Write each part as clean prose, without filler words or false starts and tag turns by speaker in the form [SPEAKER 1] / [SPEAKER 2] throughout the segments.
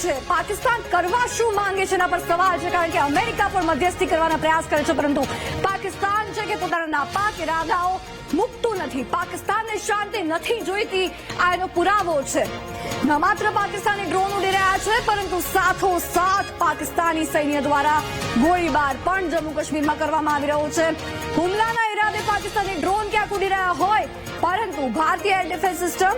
[SPEAKER 1] છે? પાકિસ્તાન કરવા શું માંગે છે એના પર સવાલ છે, કારણ કે અમેરિકા પણ મધ્યસ્થી કરવાના પ્રયાસ કરે છે, પરંતુ પાકિસ્તાન છે કે પોતાના નાપાક ઇરાદાઓ મૂકતું નથી. પાકિસ્તાનને શાંતિ નથી જોઈતી, આ એનો પુરાવો છે. ન માત્ર પાકિસ્તાની ડ્રોન ઉડી રહ્યા છે, પરંતુ સાથોસાથ પાકિસ્તાની સૈન્ય દ્વારા ગોળીબાર પણ જમ્મુ કાશ્મીરમાં કરવામાં આવી રહ્યો છે. હુમલાના ઈરાદે પાકિસ્તાની ડ્રોન ક્યાંક ઉડી રહ્યા હોય, પરંતુ ભારતીય એર ડિફેન્સ સિસ્ટમ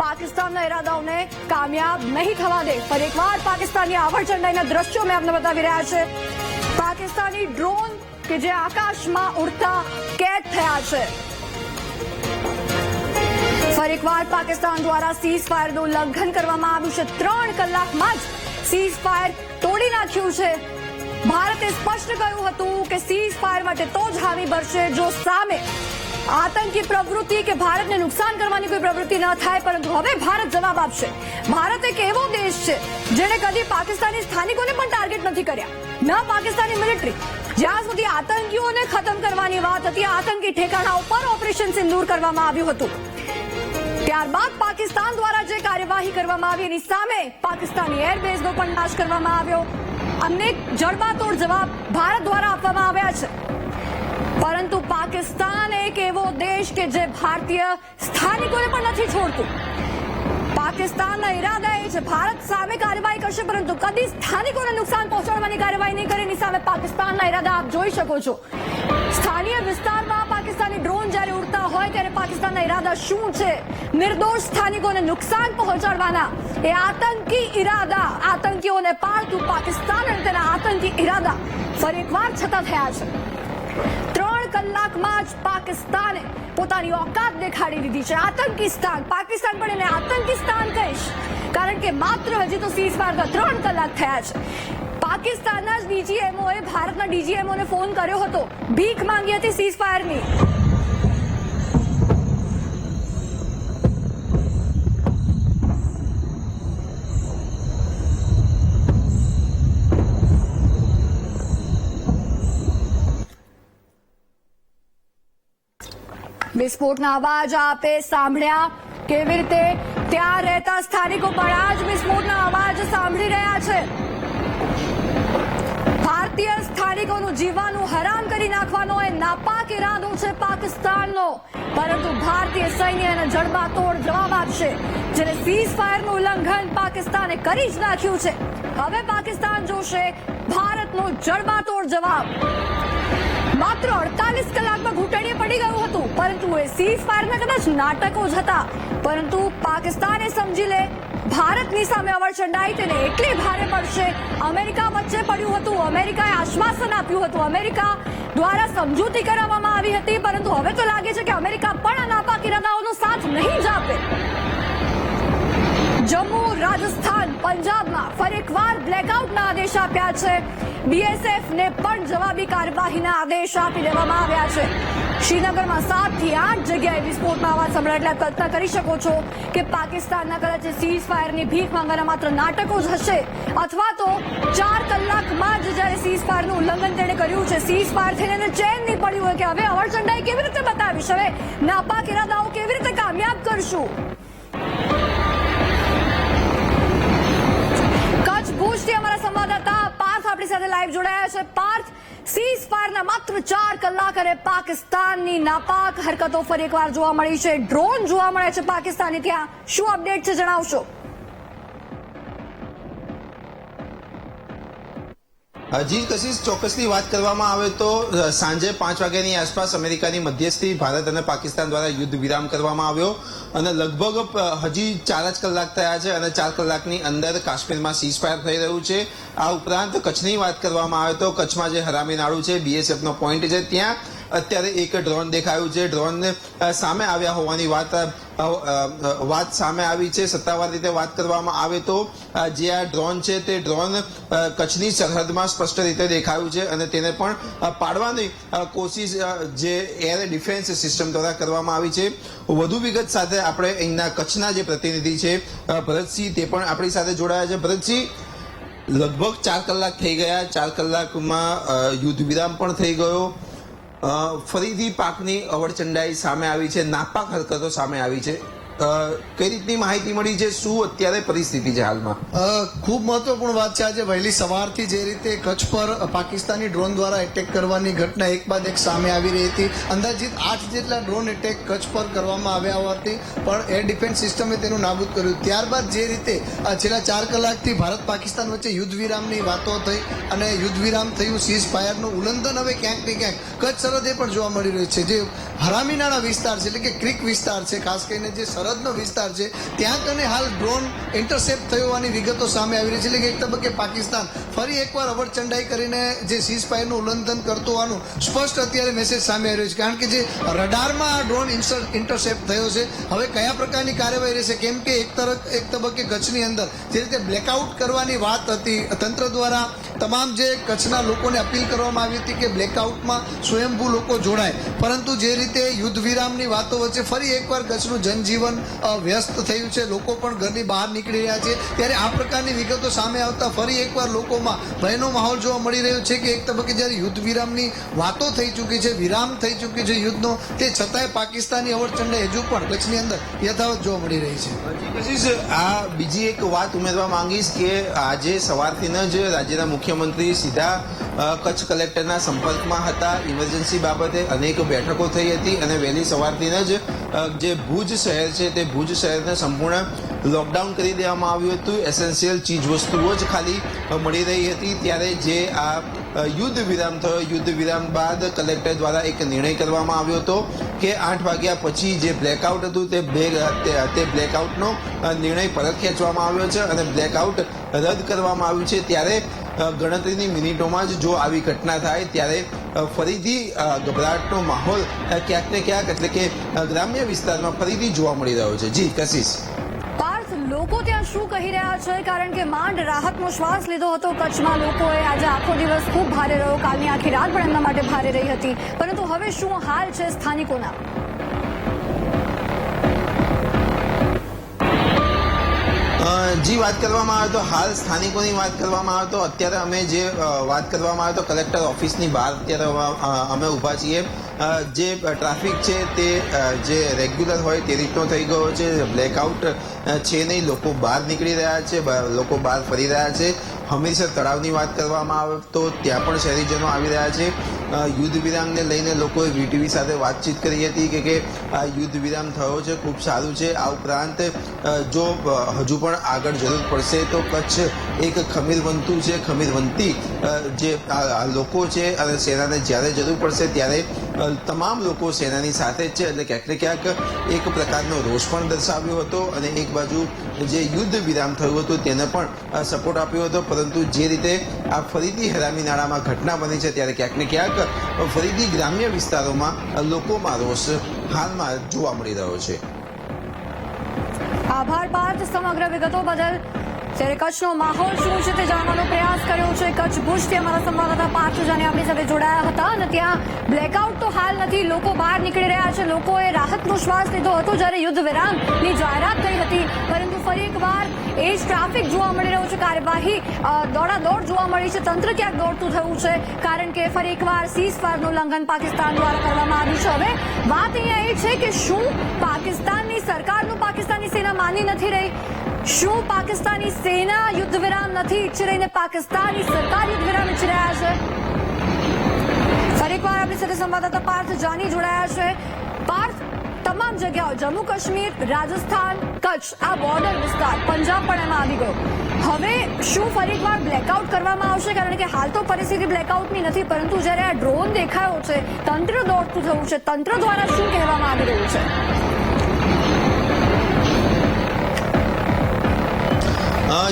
[SPEAKER 1] પાકિસ્તાનના ઈરાદાઓને કામયાબ નહીં થવા દે. ફરી એકવાર પાકિસ્તાનની આવડચંડાઈના દ્રશ્યો મેં આપને બતાવી રહ્યા છે. પાકિસ્તાની ડ્રોન કે જે આકાશમાં ઉડતા કેદ થયા છે. ફરી એકવાર પાકિસ્તાન દ્વારા સીઝ ફાયરનું ઉલ્લંઘન કરવામાં આવ્યું છે. 3 કલાકમાં જ સીઝ ફાયર તોડી નાખ્યું છે. ભારતે સ્પષ્ટ કહ્યું હતું કે સીઝ ફાયર માટે તો જ હામી ભરશે જો સામે આતંકી પ્રવૃત્તિ કે ભારતને નુકસાન કરવાની કોઈ પ્રવૃત્તિ ન થાય, પરંતુ હવે ભારત જવાબ આપશે. ભારત એક એવો દેશ છે જેણે કદી પાકિસ્તાની સ્થાનિકોને પણ ટાર્ગેટ નથી કર્યા, ન પાકિસ્તાની મિલિટરી. જ્યાં સુધી આતંકીઓને ખતમ કરવાની વાત હતી, આતંકી ઠેકાણા ઉપર ઓપરેશન સિંદૂર કરવામાં આવ્યું હતું, ત્યારબાદ પાકિસ્તાન દ્વારા જે કાર્યવાહી કરવામાં આવી એની સામે પાકિસ્તાની એરબેઝનો પણ નાશ કરવામાં આવ્યો. અનેક જડબાતોડ જવાબ ભારત દ્વારા આપવામાં આવ્યા છે. પરંતુ પાકિસ્તાન એક એવો દેશ કે જે ભારતીય સ્થાનિકોને પણ નથી છોડતું. પાકિસ્તાનના ઈરાદા એ છે ભારત સામે કાર્યવાહી કરશે, પરંતુ કદી સ્થાનિકોને નુકસાન પહોંચાડવાની કાર્યવાહી નહીં કરે. એની સામે પાકિસ્તાનના ઈરાદા આપ જોઈ શકો છો. સ્થાનિય વિસ્તારમાં પાકિસ્તાની ડ્રોન જ્યારે ઉડતા હોય ત્યારે પાકિસ્તાનના ઈરાદા શું છે? નિર્દોષ સ્થાનિકોને નુકસાન પહોંચાડવાના એ આતંકી ઈરાદા, આતંકીઓને પાળતું પાકિસ્તાન અને તેના આતંકી ઈરાદા ફરી એકવાર છતા થયા છે. 3 કલાકમાં જ પાકિસ્તાને પોતાની ઓકાત દેખાડી દીધી છે. આતંકિસ્તાન, પાકિસ્તાન પણ એને આતંકિસ્તાન કહીશ, કારણ કે માત્ર હજી તો સીઝ ફાયરના 3 કલાક થયા છે. પાકિસ્તાનના જ ડીજીએમઓએ ભારતના ડીજીએમઓને ફોન કર્યો હતો, ભીખ માંગી હતી સીઝ ફાયરની. વિસ્ફોટના અવાજ આપે સાંભળ્યા, કેવી રીતે ત્યાં રહેતા સ્થાનિકો પણ આ જ વિસ્ફોટના અવાજ સાંભળી રહ્યા છે. ભારતીય સ્થાનિકોનું જીવવાનું હરામ કરી નાખવાનો એ નાપાક ઈરાદો છે પાકિસ્તાનનો, પરંતુ ભારતીય સૈન્ય એના જડબાતોડ જવાબ આપશે. જ્યારે સીઝ ફાયરનું ઉલ્લંઘન પાકિસ્તાને કરી જ નાખ્યું છે, હવે પાકિસ્તાન જોશે ભારતનો જડબાતોડ જવાબ. માત્ર 48 કલાકમાં ઘૂંટણીએ પડી ગયું હતું, પરંતુ એ સીઝ ફાયરના કદાચ નાટકો જ હતા. પરંતુ પાકિસ્તાને સમજી લે ભારતની સામે અવળચંડાઈ તેને એટલી ભારે પડશે. અમેરિકા વચ્ચે પડ્યું હતું, અમેરિકાએ આશ્વાસન આપ્યું હતું, અમેરિકા દ્વારા સમજૂતી કરાવવામાં આવી હતી, પરંતુ હવે તો લાગે છે કે અમેરિકા પણ આ નાપાક ઇરાદાઓનો સાથ નહીં જ આપે. જમ્મુ, રાજસ્થાન, પંજાબમાં ફરી એકવાર બ્લેકઆઉટના આદેશ આપ્યા છે. બીએસએફને પણ જવાબી કાર્યવાહીના આદેશ આપી દેવામાં આવ્યા છે. શ્રીનગરમાં 7 થી 8 જગ્યાએ વિસ્ફોટના અવાજ સંભળાય, એટલે કલ્પના કરી શકો છો કે પાકિસ્તાનના કદાચ સીઝ ફાયરની ભીખ માંગવાના માત્ર નાટકો જ હશે, અથવા તો 4 કલાકમાં જ જ્યારે સીઝ ફાયરનું ઉલ્લંઘન તેણે કર્યું છે, સીઝ ફાયર થઈને એને ચેન નહીં પડ્યું હોય કે હવે અવળચંડાઈ કેવી રીતે બતાવીશ, હવે નાપાક ઇરાદાઓ કેવી રીતે કામયાબ કરશું. કચ્છ ભુજથી અમારા સંવાદદાતા પાર્થ આપણી સાથે લાઈવ જોડાયા છે. પાર્થ, સીઝ ફાયરના માત્ર 4 કલાક અને પાકિસ્તાનની નાપાક હરકતો ફરી એકવાર જોવા મળી છે. ડ્રોન જોવા મળે છે પાકિસ્તાની ત્યાં, શું અપડેટ છે જણાવશો?
[SPEAKER 2] જી કશિશ, ચોક્કસની વાત કરવામાં આવે તો સાંજે 5 વાગ્યાની આસપાસ અમેરિકાની મધ્યસ્થી ભારત અને પાકિસ્તાન દ્વારા યુદ્ધ વિરામ કરવામાં આવ્યો અને લગભગ હજી 4 જ કલાક થયા છે અને 4 કલાકની અંદર કાશ્મીરમાં સીઝ ફાયર થઈ રહ્યું છે. આ ઉપરાંત કચ્છની વાત કરવામાં આવે તો કચ્છમાં જે હરામી નાળું છે, બીએસએફનો પોઈન્ટ છે, ત્યાં અત્યારે એક ડ્રોન દેખાયું છે. ડ્રોન સામે આવ્યા હોવાની વાત સામે આવી છે. સત્તાવાર રીતે વાત કરવામાં આવે તો જે આ ડ્રોન છે તે ડ્રોન કચ્છની સરહદમાં સ્પષ્ટ રીતે દેખાયું છે અને તેને પણ પાડવાની કોશિશ જે એર ડિફેન્સ સિસ્ટમ દ્વારા કરવામાં આવી છે. વધુ વિગત સાથે આપણે અહીંના કચ્છના જે પ્રતિનિધિ છે ભરતસિંહ, તે પણ આપણી સાથે જોડાયા છે. ભરતસિંહ, લગભગ 4 કલાક થઈ ગયા, 4 કલાકમાં યુદ્ધ વિરામ પણ થઈ ગયો, ફરીથી પાકની અવળચંડાઈ સામે આવી છે, નાપાક હરકતો સામે આવી છે. કઈ રીતની માહિતી મળી છે, શું અત્યારે પરિસ્થિતિ છે હાલમાં?
[SPEAKER 3] ખૂબ મહત્વપૂર્ણ વાત છે. આજે વહેલી સવારથી જે રીતે કચ્છ પર પાકિસ્તાની ડ્રોન દ્વારા એટેક કરવાની ઘટના એક બાદ એક સામે આવી રહી હતી. અંદાજિત 8 જેટલા ડ્રોન એટેક કચ્છ પર કરવામાં આવ્યા હોવાથી પણ એર ડિફેન્સ સિસ્ટમે તેનું નાબૂદ કર્યું. ત્યારબાદ જે રીતે છેલ્લા 4 કલાકથી ભારત પાકિસ્તાન વચ્ચે યુદ્ધ વિરામની વાતો થઈ અને યુદ્ધ વિરામ થયું, સીઝ ફાયરનું ઉલ્લંઘન હવે ક્યાંક ને ક્યાંક કચ્છ સરહદે પણ જોવા મળી રહ્યું છે. જે હરામીનાળા વિસ્તાર છે એટલે કે ક્રિક વિસ્તાર છે, ખાસ કરીને જે સરહદનો વિસ્તાર છે ત્યાં કને હાલ ડ્રોન ઇન્ટરસેપ્ટ થયો હોવાની વિગતો સામે આવી રહી છે. એટલે કે એક તબક્કે પાકિસ્તાન ફરી એકવાર અવરચંડાઈ કરીને જે સીઝ ફાયરનું ઉલ્લંઘન કરતું હોવાનું સ્પષ્ટ અત્યારે મેસેજ સામે આવી રહ્યો છે. કારણ કે જે રડારમાં આ ડ્રોન ઇન્ટરસેપ્ટ થયો છે, હવે કયા પ્રકારની કાર્યવાહી રહેશે? કેમ કે એક તબક્કે કચ્છની અંદર જે રીતે બ્લેકઆઉટ કરવાની વાત હતી, તંત્ર દ્વારા તમામ જે કચ્છના લોકોને અપીલ કરવામાં આવી હતી કે બ્લેકઆઉટમાં સ્વયંભૂ લોકો જોડાય, પરંતુ જે રીતે યુદ્ધ વિરામની વાતો વચ્ચે ફરી એકવાર કચ્છનું જનજીવન વ્યસ્ત થયું છે, લોકો પણ ઘરની બહાર નીકળી રહ્યા છે, ત્યારે આ પ્રકારની વિગતો સામે આવતા ફરી એકવાર લોકોમાં ભયનો માહોલ જોવા મળી રહ્યો છે કે એક તબક્કે જ્યારે યુદ્ધ વિરામની વાતો થઈ ચૂકી છે, વિરામ થઈ ચૂકી છે યુદ્ધનો, તે છતાંય પાકિસ્તાની અવરચંડાઈ હજુ પણ કચ્છની અંદર યથાવત જોવા મળી રહી છે.
[SPEAKER 2] કશિશ, આ બીજી એક વાત ઉમેરવા માંગીશ કે આજે સવારથી જ રાજ્યના મુખ્યમંત્રી સીધા કચ્છ કલેક્ટરના સંપર્કમાં હતા. ઇમરજન્સી બાબતે અનેક બેઠકો થઈ હતી અને વહેલી સવારથી જ જે ભુજ શહેર છે તે ભુજ શહેરને સંપૂર્ણ લોકડાઉન કરી દેવામાં આવ્યું હતું. એસેન્શિયલ ચીજ વસ્તુઓ જ ખાલી મળી રહી હતી. ત્યારે જે આ યુદ્ધ વિરામ થયો, યુદ્ધ વિરામ બાદ કલેક્ટર દ્વારા એક નિર્ણય કરવામાં આવ્યો હતો કે 8 વાગ્યા પછી જે બ્લેકઆઉટ હતું તે બ્લેકઆઉટનો નિર્ણય પરત ખેંચવામાં આવ્યો છે અને બ્લેકઆઉટ રદ કરવામાં આવ્યું છે. ત્યારે ગણતરીની મિનિટોમાં જ જો આવી ઘટના થાય ત્યારે ફરીથી ગભરાટનો માહોલ ક્યાંક ને ક્યાંક એટલે કે ગ્રામ્ય વિસ્તારમાં ફરીથી જોવા મળી રહ્યો છે. જી કશિશ.
[SPEAKER 1] પાર્થ, લોકો ત્યાં શું કહી રહ્યા છે? કારણ કે માંડ રાહતનો શ્વાસ લીધો હતો કચ્છમાં લોકોએ. આજે આખો દિવસ ખૂબ ભારે રહ્યો, કાલની આખી રાત પણ એમના માટે ભારે રહી હતી, પરંતુ હવે શું હાલ છે સ્થાનિકોના?
[SPEAKER 2] જી, વાત કરવામાં આવે તો હાલ સ્થાનિકોની વાત કરવામાં આવે તો અત્યારે અમે જે વાત કરવામાં આવે તો કલેક્ટર ઓફિસની બહાર અત્યારે અમે ઊભા છીએ. જે ટ્રાફિક છે તે જે રેગ્યુલર હોય તે રીતનો થઈ ગયો છે. બ્લેકઆઉટ છે નહીં, લોકો બહાર નીકળી રહ્યા છે, લોકો બહાર ફરી રહ્યા છે. હમીરસર તળાવની વાત કરવામાં આવે તો ત્યાં પણ શહેરીજનો આવી રહ્યા છે. યુદ્ધ વિરામને લઈને લોકોએ વીટીવી સાથે વાતચીત કરી હતી કે આ યુદ્ધ વિરામ થયો છે, ખૂબ સારું છે. આ ઉપરાંત જો હજુ પણ આગળ જરૂર પડશે તો કચ્છ એક ખમીરવંતું છે, ખમીરવંતી જે લોકો છે અને સેનાને જ્યારે જરૂર પડશે ત્યારે તમામ લોકો સેનાની સાથે જ છે. એટલે ક્યાંક ને ક્યાંક એક પ્રકારનો રોષ પણ દર્શાવ્યો હતો અને એક બાજુ જે યુદ્ધ વિરામ થયું હતું તેને પણ સપોર્ટ આપ્યો હતો. પરંતુ જે રીતે આ ફરીથી હરામીનાળામાં ઘટના બની છે ત્યારે ક્યાંક ને ક્યાંક ફરીથી ગ્રામ્ય વિસ્તારોમાં લોકોમાં રોષ હાલમાં જોવા મળી રહ્યો છે.
[SPEAKER 1] આભાર પાર્થ સમગ્ર વિગતો બદલ. ત્યારે કચ્છનો માહોલ શું છે તે જાણવાનો પ્રયાસ કર્યો છે. કચ્છ ભુજથી અમારા સંવાદદાતા પાર્થ જાની આપણી સાથે જોડાયા હતા અને ત્યાં બ્લેકઆઉટ તો હાલ નથી, લોકો બહાર નીકળી રહ્યા છે, લોકોએ રાહતનો શ્વાસ લીધો હતો જ્યારે યુદ્ધ વિરામની જાહેરાત થઈ હતી, પરંતુ ફરી એકવાર એ જ ટ્રાફિક જોવા મળી રહ્યો છે. કાર્યવાહી દોડાદોડ જોવા મળી છે, તંત્ર ક્યાંક દોડતું થયું છે કારણ કે ફરી એકવાર સીઝ ફાયરનું ઉલ્લંઘન પાકિસ્તાન દ્વારા કરવામાં આવ્યું છે. હવે વાત અહીંયા એ છે કે શું પાકિસ્તાનની સરકારનું પાકિસ્તાની સેના માની નથી રહી? શું પાકિસ્તાની સેના યુદ્ધ વિરામ નથી ઈચ્છી રહી ને પાકિસ્તાની સરકાર યુદ્ધ વિરામ ઈચ્છી રહ્યા છે? ફરી એકવાર આપણી સાથે સંવાદદાતા પાર્થ જાની જોડાયા છે. પાર્થ, તમામ જગ્યાઓ જમ્મુ કાશ્મીર, રાજસ્થાન, કચ્છ, આ બોર્ડર વિસ્તાર, પંજાબ પણ એમાં આવી ગયો. હવે શું ફરી એકવાર બ્લેકઆઉટ કરવામાં આવશે? કારણ કે હાલ તો પરિસ્થિતિ બ્લેકઆઉટની નથી, પરંતુ જ્યારે આ ડ્રોન દેખાયો છે, તંત્ર દોડતું થયું છે, તંત્ર દ્વારા શું કહેવામાં આવી રહ્યું છે?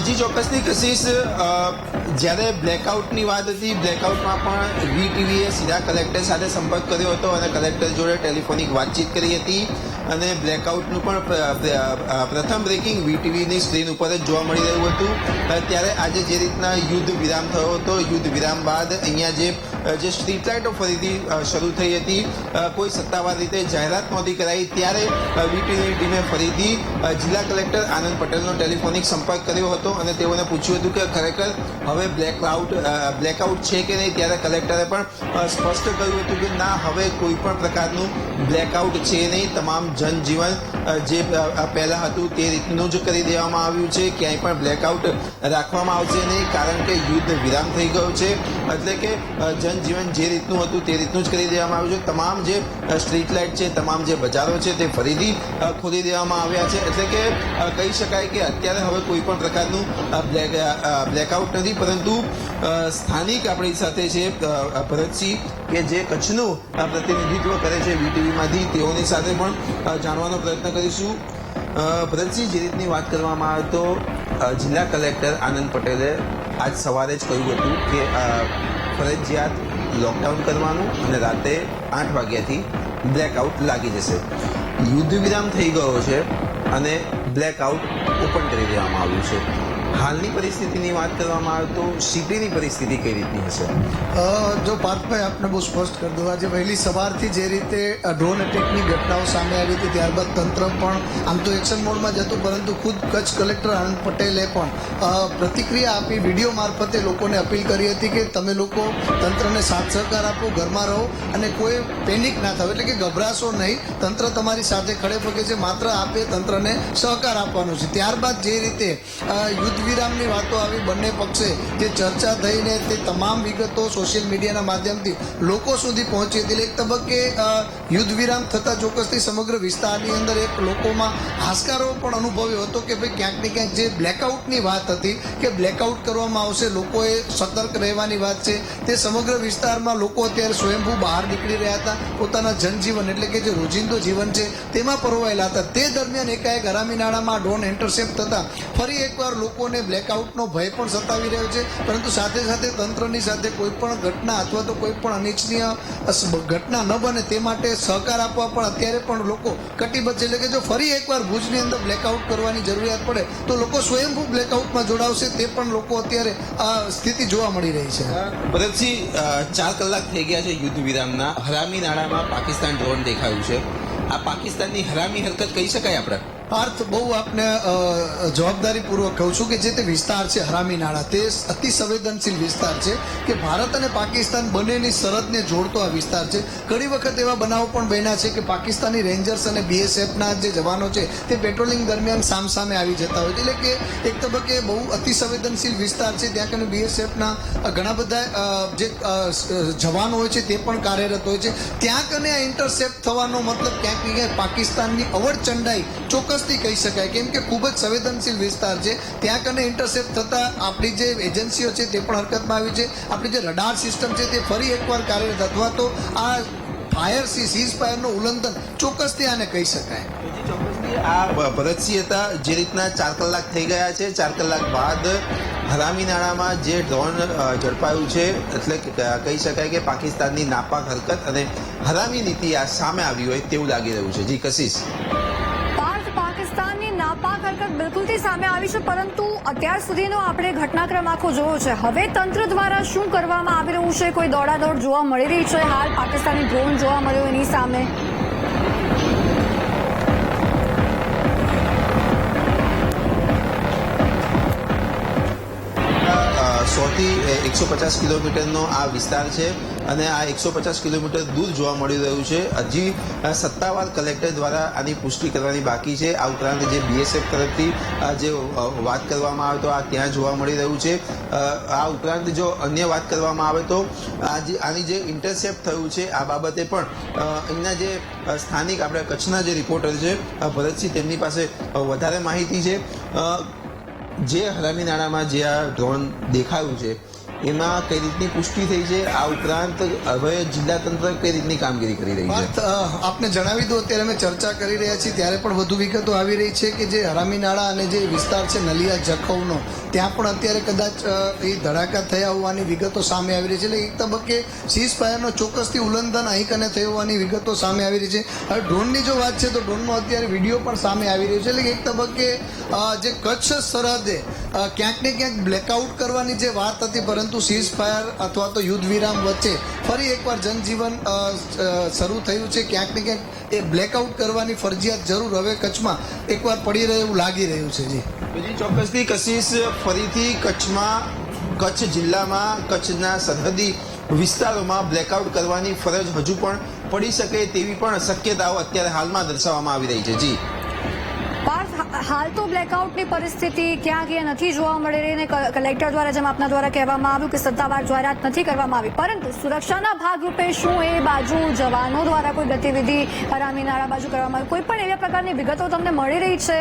[SPEAKER 2] જી ચોક્કસની કશિશ, જ્યારે બ્લેકઆઉટની વાત હતી, બ્લેકઆઉટમાં પણ વીટીવીએ સીધા કલેક્ટર સાથે સંપર્ક કર્યો હતો અને કલેક્ટર જોડે ટેલિફોનિક વાતચીત કરી હતી અને બ્લેકઆઉટનું પણ પ્રથમ બ્રેકિંગ વીટીવીની સ્ક્રીન ઉપર જ જોવા મળી રહ્યું હતું. ત્યારે આજે જે રીતના યુદ્ધ વિરામ થયો હતો, યુદ્ધ વિરામ બાદ અહીંયા જે સ્ટ્રીટ લાઇટો ફરીથી શરૂ થઈ હતી, કોઈ સત્તાવાર રીતે જાહેરાત નહોતી કરાઈ, ત્યારે વીટીવીની ટીમે ફરીથી જિલ્લા કલેક્ટર આનંદ પટેલનો ટેલિફોનિક સંપર્ક કર્યો હતો અને તેઓને પૂછ્યું હતું કે ખરેખર હવે બ્લેકઆઉટ છે કે નહીં. ત્યારે કલેક્ટરે પણ સ્પષ્ટ કહ્યું હતું કે ના, હવે કોઈ પણ પ્રકારનું બ્લેકઆઉટ છે નહીં, તમામ જનજીવન જે પહેલા હતું તે રીતનું જ કરી દેવામાં આવ્યું છે. ક્યાંય પણ બ્લેકઆઉટ રાખવામાં આવશે નહીં, કારણ કે યુદ્ધ વિરામ થઈ ગયો છે. એટલે કે જનજીવન જે રીતનું હતું તે રીતનું જ કરી દેવામાં આવ્યું છે. તમામ જે સ્ટ્રીટ લાઇટ છે, તમામ જે બજારો છે તે ફરીથી ખોલી દેવામાં આવ્યા છે. એટલે કે કહી શકાય કે અત્યારે હવે કોઈ પણ પ્રકારનું બ્લેકઆઉટ નથી. પરંતુ સ્થાનિક આપણી સાથે છે ભરતસિંહ, કે જે કચ્છનું પ્રતિનિધિત્વ કરે છે વીટીવીમાંથી, તેઓની સાથે પણ જાણવાનો પ્રયત્ન કરીશું. ભરતસિંહ, જે રીતની વાત કરવામાં આવે તો જિલ્લા કલેક્ટર આનંદ પટેલે આજ સવારે જ કહ્યું હતું કે ફરજિયાત લોકડાઉન કરવાનું અને રાતે 8 વાગ્યાથી બ્લેકઆઉટ લાગી જશે. યુદ્ધ વિરામ થઈ ગયો છે અને બ્લેકઆઉટ ઓપન કરી દેવામાં આવ્યું છે. હાલની પરિસ્થિતિની વાત કરવામાં આવે તો સિટીની પરિસ્થિતિ કઈ રીતની હશે?
[SPEAKER 3] જો પાર્થભાઈ આપને બહુ સ્પષ્ટ કરી દઉં, આજે વહેલી સવારથી જે રીતે ડ્રોન એટેકની ઘટનાઓ સામે આવી હતી, ત્યારબાદ તંત્ર પણ આમ તો એક્શન મોડમાં જ હતું, પરંતુ ખુદ કચ્છ કલેક્ટર આનંદ પટેલે પણ પ્રતિક્રિયા આપી, વિડીયો મારફતે લોકોને અપીલ કરી હતી કે તમે લોકો તંત્રને સાથ સહકાર આપો, ઘરમાં રહો અને કોઈ પેનિક ના થાવ, એટલે કે ગભરાશો નહીં. તંત્ર તમારી સાથે ખડે પગે છે, માત્ર આપે તંત્રને સહકાર આપવાનો છે. ત્યારબાદ જે રીતે યુદ્ધ વિરામની વાતો આવી, બંને પક્ષે જે ચર્ચા થઈને તે તમામ વિગતો સોશિયલ મીડિયાના માધ્યમથી લોકો સુધી પહોંચી હતી. એક તબક્કે યુદ્ધ વિરામ થતા ચોક્કસથી સમગ્ર વિસ્તારની અંદર એક લોકોમાં હાશકારો પણ અનુભવ્યો હતો કે ભાઈ ક્યાંક ને ક્યાંક જે બ્લેકઆઉટની વાત હતી કે બ્લેકઆઉટ કરવામાં આવશે, લોકોએ સતર્ક રહેવાની વાત છે. તે સમગ્ર વિસ્તારમાં લોકો અત્યારે સ્વયંભૂ બહાર નીકળી રહ્યા હતા, પોતાના જનજીવન એટલે કે જે રોજિંદો જીવન છે તેમાં પરોવાયેલા હતા. તે દરમિયાન એકાએક હરામીનાળામાં ડ્રોન ઇન્ટરસેપ્ટ થતા ફરી એકવાર લોકોને બ્લેકઆઉટનો ભય પણ સતાવી રહ્યો છે. પરંતુ સાથે સાથે તંત્રની સાથે કોઈ પણ ઘટના અથવા તો કોઈ પણ અનિચ્છનીય ઘટના ન બને તે માટે સહકાર આપવા પણ અત્યારે પણ લોકો કટિબદ્ધ છે. એટલે કે જો ફરી એકવાર ભુજની અંદર બ્લેકઆઉટ કરવાની જરૂરિયાત પડે તો લોકો સ્વયંભૂ બ્લેકઆઉટમાં જોડાવશે, તે પણ લોકો અત્યારે આ સ્થિતિ જોવા મળી રહી છે.
[SPEAKER 2] ભરતસિંહ, 4 કલાક થઈ ગયા છે યુદ્ધ વિરામના. હરામી નાળામાં પાકિસ્તાન ડ્રોન દેખાયું છે. આ પાકિસ્તાનની હરામી હરકત કહી શકાય આપણે?
[SPEAKER 3] પાર્થ, બહુ આપને જવાબદારીપૂર્વક કહું છું કે જે તે વિસ્તાર છે હરામી નાળા, તે અતિ સંવેદનશીલ વિસ્તાર છે કે ભારત અને પાકિસ્તાન બંનેની સરહદને જોડતો આ વિસ્તાર છે. ઘણી વખત એવા બનાવો પણ બન્યા છે કે પાકિસ્તાની રેન્જર્સ અને બીએસએફના જે જવાનો છે તે પેટ્રોલિંગ દરમિયાન સામસામે આવી જતા હોય છે. એટલે કે એક તબક્કે બહુ અતિ સંવેદનશીલ વિસ્તાર છે, ત્યાં કને બીએસએફના ઘણા બધા જે જવાનો હોય છે તે પણ કાર્યરત હોય છે. ત્યાં કને આ ઇન્ટરસેપ્ટ થવાનો મતલબ ક્યાંક ને ક્યાંક પાકિસ્તાનની અવરચંડાઈ ચોક્કસથી કહી શકાય, કેમ કે ખૂબ જ સંવેદનશીલ વિસ્તાર છે. ત્યાં કને ઇન્ટરસેપ્ટ થતા આપણી જે એજન્સીઓ છે તે પણ હરકતમાં આવી છે. આપણી જે રડાર સિસ્ટમ છે તે ફરી એકવાર કાર્યરત, અથવા તો આ સીઝ ફાયરનું ઉલ્લંઘન ચોક્કસથી આને કહી શકાય.
[SPEAKER 2] આ ભરતસિંહ હતા, જે રીતના 4 કલાક થઈ ગયા છે. 4 કલાક બાદ હરામી નાળામાં જે ડ્રોન ઝડપાયું છે, એટલે કહી શકાય કે પાકિસ્તાનની નાપાક હરકત અને હરામી નીતિ આ સામે આવી હોય તેવું લાગી રહ્યું છે. જી કશિશ.
[SPEAKER 1] પાકિસ્તાનની નાપાક હરકત બિલકુલથી સામે આવી છે, પરંતુ અત્યાર સુધીનો આપણે ઘટનાક્રમ આખો જોયો છે. હવે તંત્ર દ્વારા શું કરવામાં આવી રહ્યું છે? કોઈ દોડાદોડ જોવા મળી રહી છે? હાલ પાકિસ્તાની ડ્રોન જોવા મળ્યો એની સામે
[SPEAKER 2] થી 150 કિલોમીટરનો આ વિસ્તાર છે અને આ 150 કિલોમીટર દૂર જોવા મળી રહ્યું છે. હજી સત્તાવાર કલેક્ટર દ્વારા આની પુષ્ટિ કરવાની બાકી છે. આ ઉપરાંત જે બીએસએફ તરફથી જે વાત કરવામાં આવે તો આ ત્યાં જોવા મળી રહ્યું છે. આ ઉપરાંત જો અન્ય વાત કરવામાં આવે તો આની જે ઇન્ટરસેપ્ટ થયું છે આ બાબતે પણ અહીંના જે સ્થાનિક આપણે કચ્છના જે રિપોર્ટર છે ભરતસિંહ, તેમની પાસે વધારે માહિતી છે. જે હરામી નાળામાં જે આ ડ્રોન દેખાયું છે એમાં કઈ રીતની પુષ્ટિ થઈ છે? આ ઉપરાંત હવે જિલ્લા તંત્ર કઈ રીતની કામગીરી કરી રહી છે?
[SPEAKER 3] આપને જણાવી દો, અત્યારે અમે ચર્ચા કરી રહ્યા છીએ ત્યારે પણ વધુ વિગતો આવી રહી છે કે જે હરામી નાળા અને જે વિસ્તાર છે નલિયા જખૌનો, ત્યાં પણ અત્યારે કદાચ એ ધડાકા થયા હોવાની વિગતો સામે આવી રહી છે. એટલે એક તબક્કે સીઝ ફાયરનો ચોક્કસથી ઉલ્લંઘન અહીં કને થયું હોવાની વિગતો સામે આવી રહી છે. હવે ડ્રોનની જો વાત છે તો ડ્રોનનો અત્યારે વિડીયો પણ સામે આવી રહ્યો છે. એટલે એક તબક્કે જે કચ્છ સરહદે ક્યાંક ને ક્યાંક બ્લેકઆઉટ કરવાની જે વાત હતી, પરંતુ સીઝ ફાયર અથવા તો યુદ્ધ વિરામ વચ્ચે ફરી એકવાર જનજીવન શરૂ થયું છે. ક્યાંક ને ક્યાંક એ બ્લેકઆઉટ કરવાની ફરજિયાત જરૂર હવે કચ્છમાં એકવાર પડી રહે એવું લાગી રહ્યું છે. જી
[SPEAKER 2] બીજી ચોક્કસથી કશિશ, ફરીથી કચ્છ જિલ્લામાં કચ્છના સરહદી વિસ્તારોમાં બ્લેકઆઉટ કરવાની ફરજ હજુ પણ પડી શકે તેવી પણ શક્યતાઓ અત્યારે હાલમાં દર્શાવવામાં આવી રહી છે. જી
[SPEAKER 1] હાલ તો બ્લેકઆઉટની પરિસ્થિતિ ક્યાં નથી જોવા મળી રહી અને કલેક્ટર દ્વારા જેમ આપના દ્વારા કહેવામાં આવ્યું કે સત્તાવાર જાહેરાત નથી કરવામાં આવી, પરંતુ સુરક્ષાના ભાગરૂપે શું એ બાજુ જવાનો દ્વારા કોઈ ગતિવિધિ રામીનાળા બાજુ કરવામાં આવી, કોઈ પણ એવા પ્રકારની વિગતો તમને મળી રહી છે?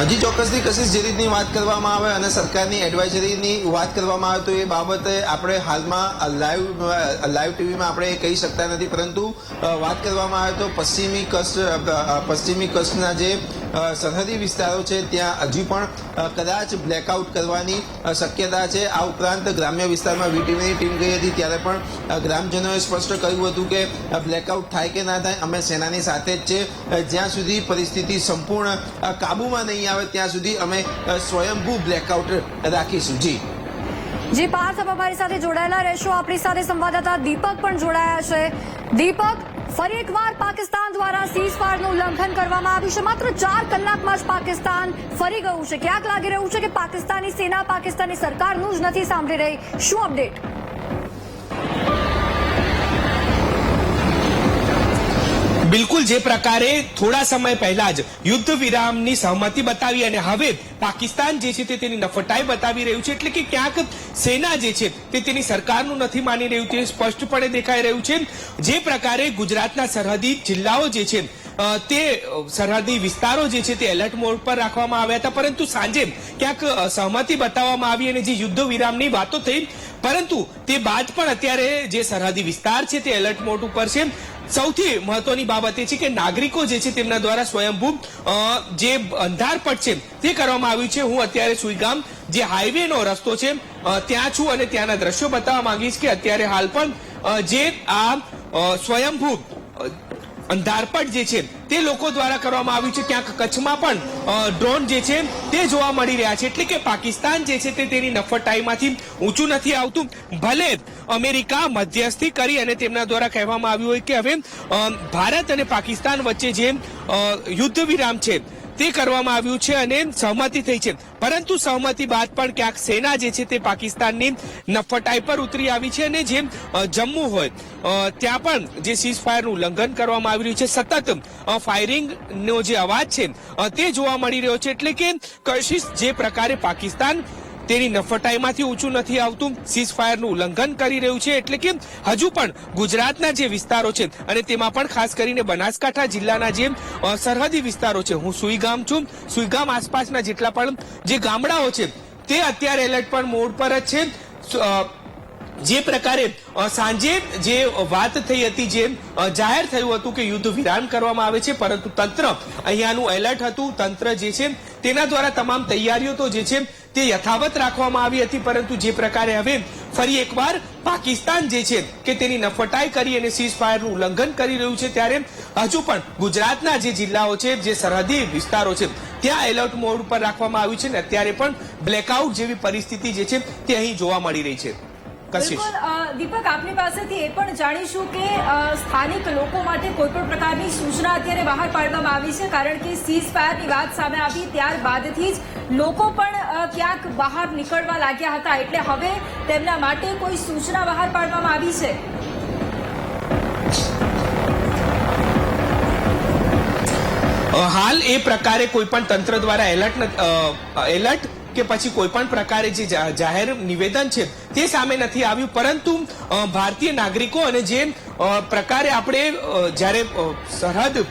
[SPEAKER 2] હજી ચોક્કસથી કશિશ જે રીતની વાત કરવામાં આવે અને સરકારની એડવાઇઝરીની વાત કરવામાં આવે તો એ બાબતે આપણે હાલમાં લાઈવ ટીવીમાં આપણે એ કહી શકતા નથી, પરંતુ વાત કરવામાં આવે તો પશ્ચિમી કચ્છના જે સરહદી વિસ્તારો છે ત્યાં હજી પણ કદાચ બ્લેકઆઉટ કરવાની શક્યતા છે. આ ઉપરાંત ગ્રામ્ય વિસ્તારમાં વીટીવીની ટીમ ગઈ હતી ત્યારે પણ ગ્રામજનોએ સ્પષ્ટ કહ્યું હતું કે બ્લેકઆઉટ થાય કે ના થાય અમે સેનાની સાથે જ છે, જ્યાં સુધી પરિસ્થિતિ સંપૂર્ણ કાબુમાં નહીં આવે ત્યાં સુધી અમે સ્વયંભૂ બ્લેકઆઉટ રાખીશું.
[SPEAKER 1] જી પાર્થ, આપ અમારી સાથે જોડાયેલા રહેશો. આપણી સાથે સંવાદદાતા દીપક પણ જોડાયા છે. દીપક, ફરી એકવાર પાકિસ્તાન દ્વારા સીઝફાયરનું ઉલ્લંઘન કરવામાં આવ્યું છે. માત્ર 4 કલાકમાં જ પાકિસ્તાન ફરી ગયું છે. ક્યાંક લાગી રહ્યું છે કે પાકિસ્તાની સેના પાકિસ્તાની સરકારનું જ નથી સાંભળી રહી. શું અપડેટ?
[SPEAKER 4] બિલકુલ, જે પ્રકારે થોડા સમય પહેલા જ યુદ્ધ વિરામની સહમતિ બતાવી અને હવે પાકિસ્તાન જે છે તે તેની નફટાઈ બતાવી રહ્યું છે, એટલે કે ક્યાંક સેના જે છે તે તેની સરકારનું નથી માની રહ્યું, તે સ્પષ્ટપણે દેખાઈ રહ્યું છે. જે પ્રકારે ગુજરાતના સરહદી જિલ્લાઓ જે છે તે સરહદી વિસ્તારો જે છે તે એલર્ટ મોડ પર રાખવામાં આવ્યા હતા, પરંતુ સાંજે ક્યાંક સહમતિ બતાવવામાં આવી અને જે યુદ્ધ વિરામની વાતો થઈ, પરંતુ તે બાદ પણ અત્યારે જે સરહદી વિસ્તાર છે તે એલર્ટ મોડ ઉપર છે. સૌથી મહત્વની બાબત એ છે કે નાગરિકો જે છે તેમના દ્વારા સ્વયંભૂ જે અંધારપટ છે તે કરવામાં આવ્યું છે. હું અત્યારે સુઈગામ જે હાઈવેનો રસ્તો છે ત્યાં છું અને ત્યાંના દ્રશ્યો બતાવવા માંગીશ કે અત્યારે હાલ પણ જે આ સ્વયંભૂ અંધારપટ જે છે તે લોકો દ્વારા કરવામાં આવ્યું છે. ક્યાંક કચ્છમાં પણ ડ્રોન જે છે તે જોવા મળી રહ્યા છે, એટલે કે પાકિસ્તાન જે છે તે તેની નફટાઈમાંથી ઊંચું નથી આવતું. ભલે અમેરિકા મધ્યસ્થી કરી અને તેમના દ્વારા કહેવામાં આવ્યું હોય કે હવે ભારત અને પાકિસ્તાન વચ્ચે જે યુદ્ધ વિરામ છે તે કરવામાં આવ્યું છે અને સહમતિ થઈ છે, પરંતુ સહમતિ બાદ પણ ક્યાંક સેના જે છે તે પાકિસ્તાનની નફટાઈ પર ઉતરી આવી છે અને જે જમ્મુ હોય ત્યાં પણ જે સીઝફાયરનું ઉલ્લંઘન કરવામાં આવી રહ્યું છે. સતત ફાયરિંગનો જે અવાજ છે તે જોવા મળી રહ્યો છે, એટલે કે કશિશ જે પ્રકારે પાકિસ્તાન તેની નફટાઈમાંથી ઊંચું નથી આવતું, સીઝફાયરનું ઉલ્લંઘન કરી રહ્યું છે, એટલે કે હજુ પણ ગુજરાતના જે વિસ્તારો છે અને તેમાં પણ ખાસ કરીને બનાસકાંઠા જિલ્લાના જે સરહદી વિસ્તારો છે, હું સુઈગામ છું, સુઈગામ આસપાસના જેટલા પણ જે ગામડાઓ છે તે અત્યારે એલર્ટ પણ મોડ પર જ છે. જે પ્રકારે સાંજે જે વાત થઈ હતી, જે જાહેર થયું હતું કે યુદ્ધ વિરામ કરવામાં આવે છે, પરંતુ તંત્ર અહીંયાનું એલર્ટ હતું. તંત્ર જે છે તેના દ્વારા તમામ તૈયારીઓ તો જે છે તે યથાવત રાખવામાં આવી હતી, પરંતુ જે પ્રકારે હવે ફરી એકવાર પાકિસ્તાન જે છે કે તેની નફટાઈ કરી અને સીઝફાયરનું ઉલ્લંઘન કરી રહ્યું છે, ત્યારે હજુ પણ ગુજરાતના જે જિલ્લાઓ છે, જે સરહદી વિસ્તારો છે ત્યાં એલર્ટ મોડ પર રાખવામાં આવ્યું છે અને અત્યારે પણ બ્લેકઆઉટ જેવી પરિસ્થિતિ જે છે તે અહીં જોવા મળી રહી છે.
[SPEAKER 5] બિલકુલ દીપક, આપની પાસેથી એ પણ જાણીશું કે સ્થાનિક લોકો માટે કોઈ પણ પ્રકારની સૂચના અત્યારે બહાર પાડવામાં આવી છે, કારણ કે સીઝફાયરની વાત સામે આવી ત્યારબાદથી જ લોકો પણ ક્યાંક બહાર નીકળવા લાગ્યા હતા, એટલે હવે તેમના માટે કોઈ સૂચના બહાર પાડવામાં આવી છે?
[SPEAKER 4] હાલ એ પ્રકારે કોઈ પણ તંત્ર દ્વારા એલર્ટ કે પછી કોઈ પણ પ્રકારે જે જાહેર નિવેદન છે તે સામે નથી આવ્યું, પરંતુ ભારતીય નાગરિકો અને જે પ્રકારે આપણે જ્યારે સરહદ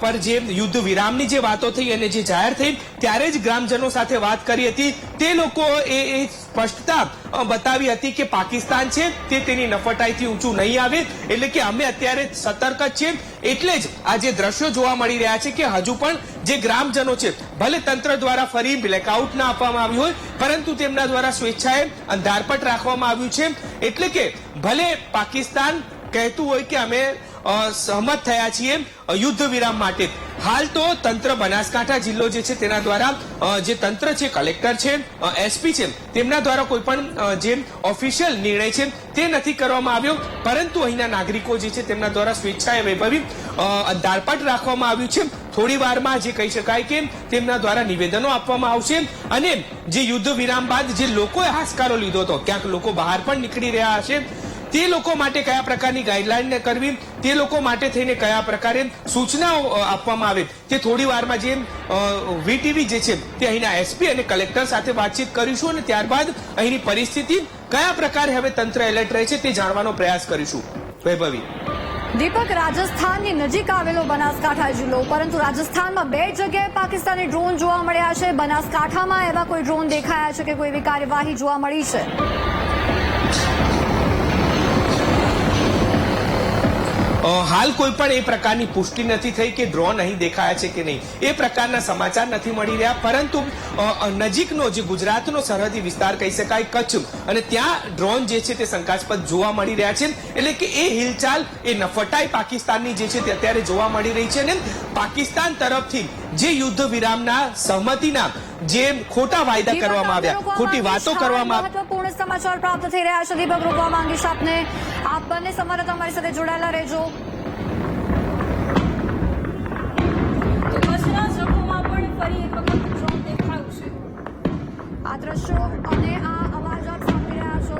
[SPEAKER 4] પર જે યુદ્ધ વિરામની જે વાતો થઈ અને જે જાહેર થઈ ત્યારે જ ગ્રામજનો સાથે વાત કરી હતી, તે લોકો એ સ્પષ્ટતા બતાવી હતી કે પાકિસ્તાન છે તે તેની નફટાઈથી ઊંચું નહીં આવે, એટલે કે અમે અત્યારે સતર્ક જ છીએ. એટલે જ આ જે દ્રશ્યો જોવા મળી રહ્યા છે કે હજુ પણ જે ગ્રામજનો છે, ભલે તંત્ર દ્વારા ફરી બ્લેકઆઉટ ના આપવામાં આવ્યું હોય, પરંતુ તેમના દ્વારા સ્વેચ્છાએ અંધારપટ રાખવામાં આવ્યું છે, એટલે કે ભલે પાકિસ્તાન કહેતું હોય કે અમે સહમત થયા છીએ યુદ્ધ વિરામ માટે, હાલ તો તંત્ર બનાસકાંઠા જિલ્લો જે છે તેના દ્વારા જે તંત્ર છે, કલેક્ટર છે, એસપી છે, તેમના દ્વારા કોઈ પણ જે ઓફિશિયલ નિર્ણય છે તે નથી કરવામાં આવ્યો, પરંતુ અહીંના નાગરિકો જે છે તેમના દ્વારા સ્વેચ્છાએ વૈભવી અંધારપટ રાખવામાં આવ્યું છે. થોડી વારમાં જે કહી શકાય કે તેમના દ્વારા નિવેદનો આપવામાં આવશે અને જે યુદ્ધ વિરામ બાદ જે લોકોએ હાશકારો લીધો હતો, ક્યાંક લોકો બહાર પણ નીકળી રહ્યા હશે, તે લોકો માટે કયા પ્રકારની ગાઈડલાઈન કરવી, તે લોકો માટે થઈને કયા પ્રકારે સૂચનાઓ આપવામાં આવે, તે થોડી વારમાં જે વીટીવી જે છે તે અહીંના એસપી અને કલેક્ટર સાથે વાતચીત કરીશું અને ત્યારબાદ અહીંની પરિસ્થિતિ કયા પ્રકારે હવે તંત્ર એલર્ટ રહે છે તે જાણવાનો પ્રયાસ કરીશું. વૈભવી.
[SPEAKER 1] દીપક, રાજસ્થાનની નજીક આવેલો બનાસકાંઠા જિલ્લો, પરંતુ રાજસ્થાનમાં 2 જગ્યાએ પાકિસ્તાની ડ્રોન જોવા મળ્યા છે. બનાસકાંઠામાં એવા કોઈ ડ્રોન દેખાયા છે કે કોઈ એવી કાર્યવાહી જોવા મળી છે?
[SPEAKER 4] હાલ કોઈ પણ એ પ્રકારની પુષ્ટિ નથી થઈ કે ડ્રોન અહીં દેખાયા છે કે નહીં, એ પ્રકારના સમાચાર નથી મળી રહ્યા. પરંતુ નજીકનો જે ગુજરાતનો સરહદી વિસ્તાર કહી શકાય કચ્છ, અને ત્યાં ડ્રોન જે છે તે શંકાસ્પદ જોવા મળી રહ્યા છે. એટલે કે એ હિલચાલ, એ નફટાઈ પાકિસ્તાનની જે છે તે અત્યારે જોવા મળી રહી છે. અને પાકિસ્તાન તરફથી જે યુદ્ધ વિરામના સહમતિના જે ખોટા વાયદા કરવામાં આવ્યા, ખોટી વાતો કરવામાં આવી.
[SPEAKER 1] મહત્વપૂર્ણ સમાચાર પ્રાપ્ત થઈ રહ્યા છે. દીપક, રોકવા માંગીશ આપને. આપ બંને સંવાદદાતા અમારી સાથે જોડાયેલા રહેજો.
[SPEAKER 5] તો કચ્છના જમ્મુમાં પણ ફરી એક વખત ડ્રોન દેખાયું છે.
[SPEAKER 1] આ દ્રશ્યો અને આ અવાજ આપ સાંભળી રહ્યા છો.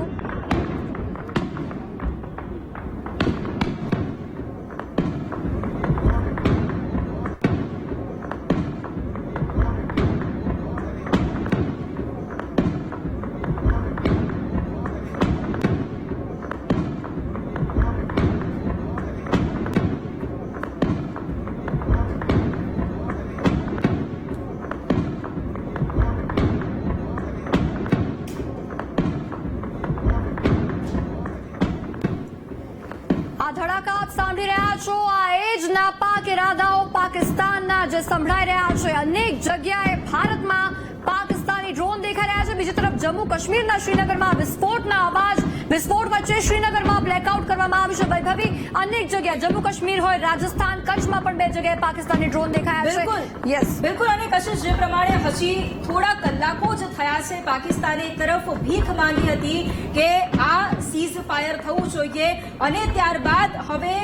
[SPEAKER 1] આ ધડાકા આપ સાંભળી રહ્યા છો. આ એ જ નાપાક ઇરાદાઓ પાકિસ્તાનના જે સંભળાઈ રહ્યા છે. અનેક જગ્યાએ ભારતમાં પાકિસ્તાની ડ્રોન દેખાઈ રહ્યા છે. બીજી તરફ જમ્મુ કાશ્મીરના શ્રીનગરમાં વિસ્ફોટના અવાજ, વિસ્ફોટ વચ્ચે શ્રીનગરમાં બ્લેકઆઉટ કરવામાં આવ્યું છે. વૈભવી, અનેક જગ્યાએ જમ્મુ કાશ્મીર હોય, રાજસ્થાન, કચ્છમાં પણ 2 જગ્યાએ પાકિસ્તાની ડ્રોન દેખાયા છે. યસ,
[SPEAKER 5] બિલકુલ. અને કશિશ, જે પ્રમાણે હજી થોડા કલાકો જ થયા છે, પાકિસ્તાને એક તરફ ભીખ માંગી હતી કે આ સીઝ ફાયર થવું જોઈએ, અને ત્યારબાદ હવે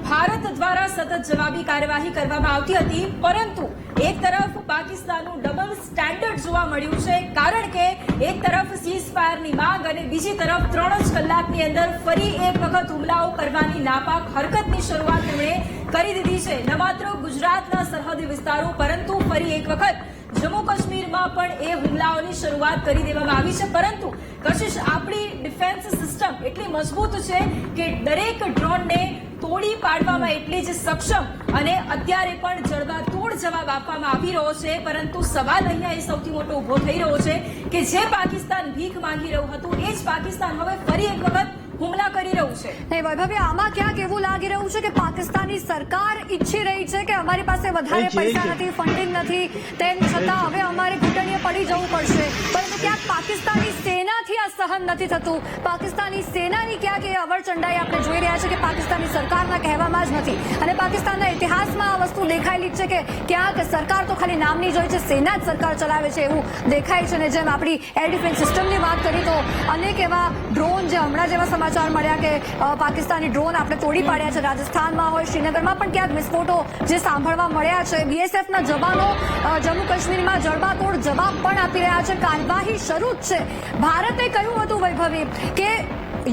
[SPEAKER 5] ભારત દ્વારા સતત જવાબી કાર્યવાહી કરવામાં આવતી હતી. પરંતુ એક તરફ પાકિસ્તાનનું ડબલ સ્ટેન્ડર્ડ જોવા મળ્યું છે, કારણ કે એક તરફ સીઝ ફાયરની માંગ અને બીજી તરફ 3 જ કલાકની અંદર ફરી એક વખત હુમલાઓ કરવાની નાપાક હરકતની શરૂઆત તેમણે કરી દીધી છે. ન માત્ર ગુજરાતના સરહદી વિસ્તારો, પરંતુ ફરી એક વખત જમ્મુ કાશ્મીરમાં પણ એ હુમલાઓની શરૂઆત કરી દેવામાં આવી છે. પરંતુ કશિશ, આપણી ડિફેન્સ સિસ્ટમ એટલી મજબૂત છે કે દરેક ડ્રોનને તોડી પાડવામાં એટલી જ સક્ષમ, અને અત્યારે પણ જડબાતોડ જવાબ આપવામાં આવી રહ્યો છે. પરંતુ સવાલ અહીંયા એ સૌથી મોટો ઉભો થઈ રહ્યો છે કે જે પાકિસ્તાન ભીખ માંગી રહ્યું હતું, એ જ પાકિસ્તાન હવે ફરી એક વખત હુમલા કરી રહ્યું છે.
[SPEAKER 1] નહીં વૈભવી, આમાં ક્યાંક એવું લાગી રહ્યું છે કે પાકિસ્તાની સરકાર ઈચ્છી રહી છે કે અમારી પાસે વધારે પૈસા નથી, ફંડિંગ નથી, તેમ છતાં હવે અમારે ઘૂંટણીએ પડી જવું પડશે. પરંતુ ક્યાંક પાકિસ્તાની સેનાથી આ સહન નથી થતું. પાકિસ્તાની સેનાની ક્યાંક એ અવરચંડાઈ આપણે જોઈ રહ્યા છે કે પાકિસ્તાની સરકારના કહેવામાં જ નથી. અને પાકિસ્તાનના ઇતિહાસમાં આ વસ્તુ દેખાયેલી જ છે કે ક્યાંક સરકાર તો ખાલી નામની જ હોય છે, સેના જ સરકાર ચલાવે છે એવું દેખાય છે. અને જેમ આપણી એર ડિફેન્સ સિસ્ટમની વાત કરી તો અનેક એવા ડ્રોન જે હમણાં જેવા સમાચાર મળ્યા કે પાકિસ્તાની ડ્રોન આપણે તોડી પાડ્યા છે. રાજસ્થાનમાં હોય, શ્રીનગરમાં પણ ક્યાંક વિસ્ફોટો જે સાંભળવા મળ્યા છે. બીએસએફના જવાનો જમ્મુ કાશ્મીરમાં જડબાતોડ જવાબ પણ આપી રહ્યા છે. કાર્યવાહી શરૂ જ છે. ભારતે કહ્યું હતું વૈભવી કે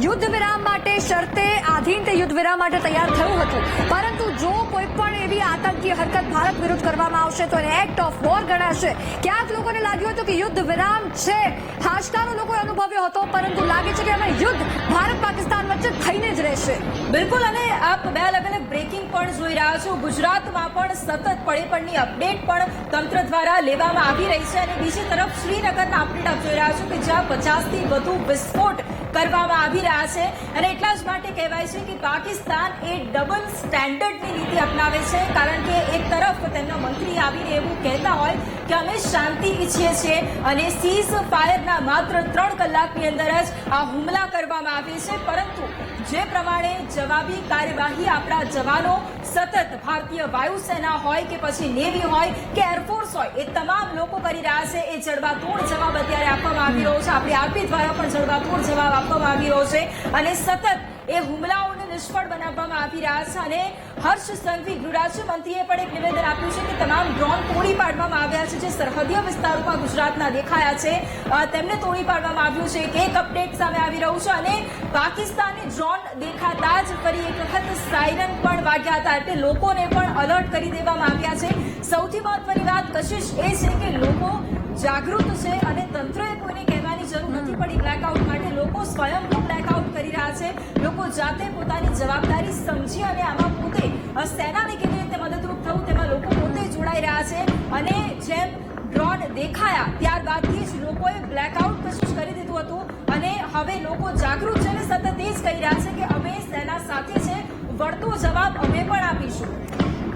[SPEAKER 1] યુદ્ધ વિરામ માટે શરતે આધીન તે યુદ્ધ વિરામ માટે તૈયાર થયું હતું. પરંતુ જો કોઈ પણ એવી આતંકી હરકત ભારત વિરુદ્ધ કરવામાં આવશે તો એને એક્ટ ઓફ વોર ગણાશે. ક્યાંક લોકોને લાગ્યું હતું કે યુદ્ધ વિરામ છે, હાશકારો લોકોએ અનુભવ્યો હતો, પરંતુ લાગે છે કે હવે યુદ્ધ ભારત પાકિસ્તાન વચ્ચે થઈને જ રહેશે.
[SPEAKER 5] બિલકુલ. અને આપ 2 અલગ-અલગ બ્રેકિંગ પણ જોઈ રહ્યા છો. ગુજરાતમાં પણ સતત પળે-પળની અપડેટ પણ તંત્ર દ્વારા લેવામાં આવી રહી છે. અને બીજી તરફ શ્રીનગરના અપડેટ આપ જોઈ રહ્યા છો કે જ્યાં 50થી વધુ વિસ્ફોટ કરવામાં આવી રહ્યા છે. અને એટલા જ માટે કહેવાય છે કે પાકિસ્તાન એ ડબલ સ્ટેન્ડર્ડની નીતિ અપનાવે છે. કારણ કે એક તરફ તેમના મંત્રી આવીને એવું કહેતા હોય કે અમે શાંતિ ઈચ્છીએ છીએ, અને સીઝ ફાયરના માત્ર 3 કલાકની અંદર જ આ હુમલા કરવામાં આવે છે. પરંતુ જે પ્રમાણે જવાબી કાર્યવાહી આપણા જવાનો સતત ભારતીય વાયુસેના હોય કે પછી નેવી હોય કે એરફોર્સ હોય, એ તમામ લોકો કરી રહ્યા છે. એ જડબાતોડ જવાબ અત્યારે આપવામાં આવી રહ્યો છે. આપણી આર્મી દ્વારા પણ જડબાતોડ જવાબ આપવામાં આવી રહ્યો છે. અને સતત એ હુમલાઓને નિષ્ફળ બનાવવામાં આવી રહ્યા છે અને હર્ષ સંઘવી ગૃહ રાજ્યમંત્રીએ પણ એક નિવેદન આપ્યું છે કે તમામ ડ્રોન તોડી પાડવામાં આવ્યા છે. જે સરહદીય વિસ્તારોમાં ગુજરાતના દેખાયા છે તેમને તોડી પાડવામાં આવ્યું છે. એક અપડેટ સામે આવી રહ્યું છે અને પાકિસ્તાની ડ્રોન દેખાતા જ ફરી એક વખત સાયરન પણ વાગ્યા હતા એટલે લોકોને પણ અલર્ટ કરી દેવામાં આવ્યા છે. સૌથી મહત્વની વાત કશિશ એ છે કે લોકો જાગૃત છે અને તંત્રએ કોઈને કહેવાની જરૂર નથી પડી બ્લેકઆઉટ માટે. લોકો સ્વયંભૂ બ્લેકઆઉટ કરી રહ્યા છે. લોકો જાતે પોતાની જવાબદારી સમજી અને આમાં પોતે સેનાને કેવી રીતે મદદરૂપ થવું તેમાં લોકો પોતે જોડાઈ રહ્યા છે અને જેમ ડ્રોન દેખાયા ત્યારબાદથી જ લોકોએ બ્લેકઆઉટ કશિશ કરી દીધું હતું અને હવે લોકો જાગૃત છે અને સતત એ જ કહી રહ્યા છે કે અમે સેના સાથે છે, વળતો જવાબ અમે પણ આપીશું.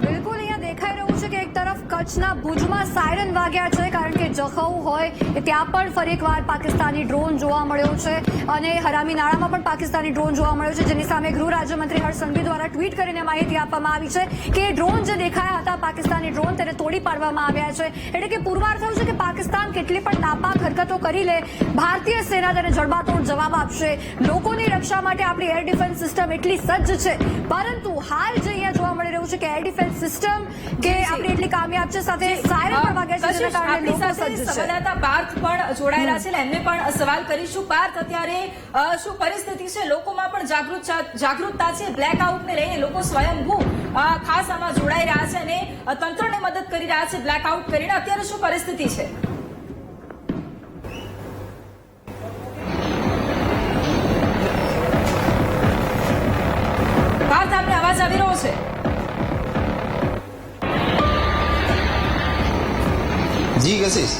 [SPEAKER 1] બિલકુલ અહીંયા દેખાઈ રહ્યું છે કે એક તરફ કચ્છના ભુજમાં સાયરન વાગ્યા છે કારણ કે જખૌ હોય કે ત્યાં પણ ફરી એકવાર પાકિસ્તાની ડ્રોન જોવા મળ્યો છે અને હરામી નાળામાં પણ પાકિસ્તાની ડ્રોન જોવા મળ્યો છે, જેની સામે ગૃહ રાજ્યમંત્રી હર્ષ સંઘવી દ્વારા ટ્વીટ કરીને માહિતી આપવામાં આવી છે કે ડ્રોન જે દેખાયા હતા પાકિસ્તાની ડ્રોન તેને તોડી પાડવામાં આવ્યા છે. એટલે કે પુરવાર થયું છે કે પાકિસ્તાન કેટલી પણ નાપાક હરકતો કરી લે ભારતીય સેના તેને જડબાતોડ જવાબ આપશે. લોકોની રક્ષા માટે આપણી એર ડિફેન્સ સિસ્ટમ એટલી સજ્જ છે, પરંતુ હાલ જે અહીંયા જોવા મળી રહ્યું છે કે એર ડિફેન્સ સિસ્ટમ કે આપણી એટલી કામયાબ છે સાથે સાયરન પણ વાગે છે જેના કારણે લોકો સજ્જ છે.
[SPEAKER 5] સંવાદદાતા પાર્થ પણ જોડાયેલા છે એટલે એમને પણ સવાલ કરીશું. પાર્થ, અત્યારે શું પરિસ્થિતિ છે? લોકોમાં પણ જાગૃતતા છે બ્લેકઆઉટને લઈને. લોકો સ્વયંભૂ ખાસ આમાં જોડાઈ રહ્યા છે અને તંત્રને મદદ કરી રહ્યા છે બ્લેકઆઉટ કરીને. અત્યારે શું પરિસ્થિતિ છે? પાર્થ, આપને અવાજ આવી રહ્યો છે?
[SPEAKER 2] જી કશિશ.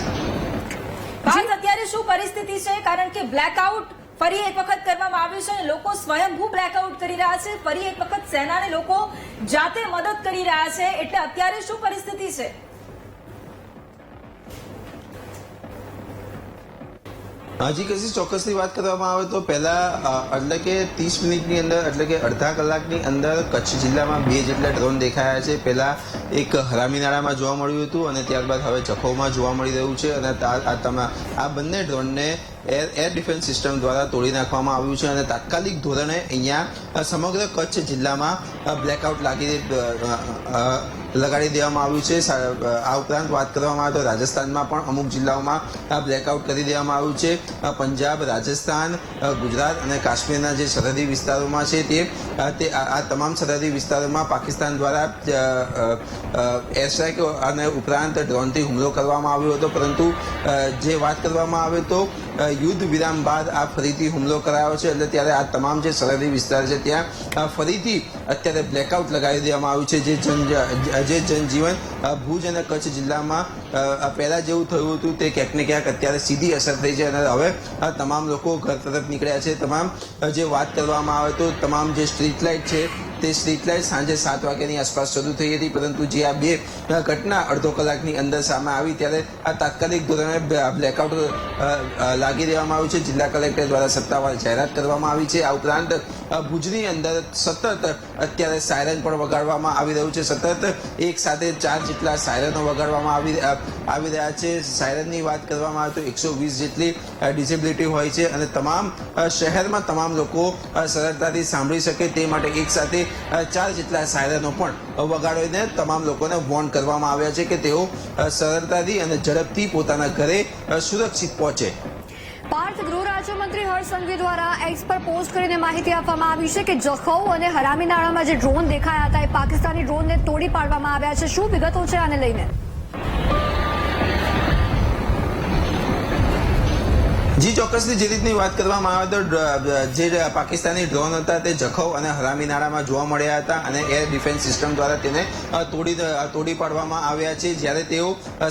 [SPEAKER 5] પાર્થ, અત્યારે શું પરિસ્થિતિ છે? કારણ કે બ્લેકઆઉટ ફરી એક વખત કરવામાં આવ્યું છે અને લોકો સ્વયંભૂ બ્લેકઆઉટ કરી રહ્યા છે. ફરી એક વખત સેનાને લોકો જાતે મદદ કરી રહ્યા છે એટલે અત્યારે શું પરિસ્થિતિ છે?
[SPEAKER 2] હજી કશી ચોક્કસની વાત કરવામાં આવે તો પહેલા એટલે કે 30 મિનિટની અંદર એટલે કે અડધા કલાકની અંદર કચ્છ જિલ્લામાં 2 જેટલા ડ્રોન દેખાયા છે. પહેલા એક હરામી નાળામાં જોવા મળ્યું હતું અને ત્યારબાદ હવે જખૌમાં જોવા મળી રહ્યું છે અને આ બંને ડ્રોનને એર ડિફેન્સ સિસ્ટમ દ્વારા તોડી નાખવામાં આવ્યું છે અને તાત્કાલિક ધોરણે અહીંયા સમગ્ર કચ્છ જિલ્લામાં બ્લેકઆઉટ લગાડી દેવામાં આવ્યું છે. આ ઉપરાંત વાત કરવામાં આવે તો રાજસ્થાનમાં પણ અમુક જિલ્લાઓમાં બ્લેકઆઉટ કરી દેવામાં આવ્યું છે. પંજાબ, રાજસ્થાન, ગુજરાત અને કાશ્મીરના જે સરહદી વિસ્તારોમાં છે તે આ તમામ સરહદી વિસ્તારોમાં પાકિસ્તાન દ્વારા એર સ્ટ્રાઇક અને ઉપરાંત ડ્રોનથી હુમલો કરવામાં આવ્યો હતો, પરંતુ જે વાત કરવામાં આવે તો યુદ્ધ વિરામ બાદ આ ફરીથી હુમલો કરાયો છે એટલે ત્યારે આ તમામ જે સરહદી વિસ્તાર છે ત્યાં ફરીથી અત્યારે બ્લેકઆઉટ લગાવી દેવામાં આવ્યું છે. જે જનજીવન ભુજ અને કચ્છ જિલ્લામાં પહેલા જેવું થયું હતું તે ક્યાંક ને ક્યાંક અત્યારે સીધી અસર થઈ છે અને હવે તમામ લોકો ઘર તરફ નીકળ્યા છે. તમામ જે વાત કરવામાં આવે તો તમામ જે સ્ટ્રીટ લાઇટ છે તે સ્ટ્રીટ લાઇટ સાંજે 7 વાગ્યાની આસપાસ શરૂ થઈ હતી, પરંતુ જે આ 2 ઘટના અડધો કલાકની અંદર સામે આવી ત્યારે આ તાત્કાલિક ધોરણે બ્લેકઆઉટ લાગી દેવામાં આવ્યું છે. જિલ્લા કલેક્ટર દ્વારા સત્તાવાર જાહેરાત કરવામાં આવી છે. આ ઉપરાંત ભુજની અંદર સતત અત્યારે સાયરન પણ વગાડવામાં આવી રહ્યું છે. સતત એક સાથે 4 જેટલા સાયરનો વગાડવામાં આવી રહ્યા છે. સાયરનની વાત કરવામાં આવે તો 120 જેટલી ડિસેબિલિટી હોય છે અને તમામ શહેરમાં તમામ લોકો સરળતાથી સાંભળી શકે તે માટે એક સાથે 4 જેટલા સાયરનો પણ વગાડીને તમામ લોકોને વોર્ન કરવામાં આવ્યા છે કે તેઓ સરળતાથી અને ઝડપથી પોતાના ઘરે સુરક્ષિત પહોંચે.
[SPEAKER 1] પાર્થ, ગૃહ રાજ્યમંત્રી હર્ષ સંઘવી દ્વારા એક્સ પર પોસ્ટ કરીને માહિતી આપવામાં આવી છે કે જખૌ અને હરામી નાળામાં જે ડ્રોન દેખાયા હતા એ પાકિસ્તાની ડ્રોનને તોડી પાડવામાં આવ્યા છે. શું વિગતો છે આને લઈને?
[SPEAKER 2] જી ચોક્કસથી જે રીતની વાત કરવામાં આવે તો જે પાકિસ્તાની ડ્રોન હતા તે જખૌ અને હરામી નાળામાં જોવા મળ્યા હતા અને એર ડિફેન્સ સિસ્ટમ દ્વારા તેને તોડી પાડવામાં આવ્યા છે. જ્યારે તેઓ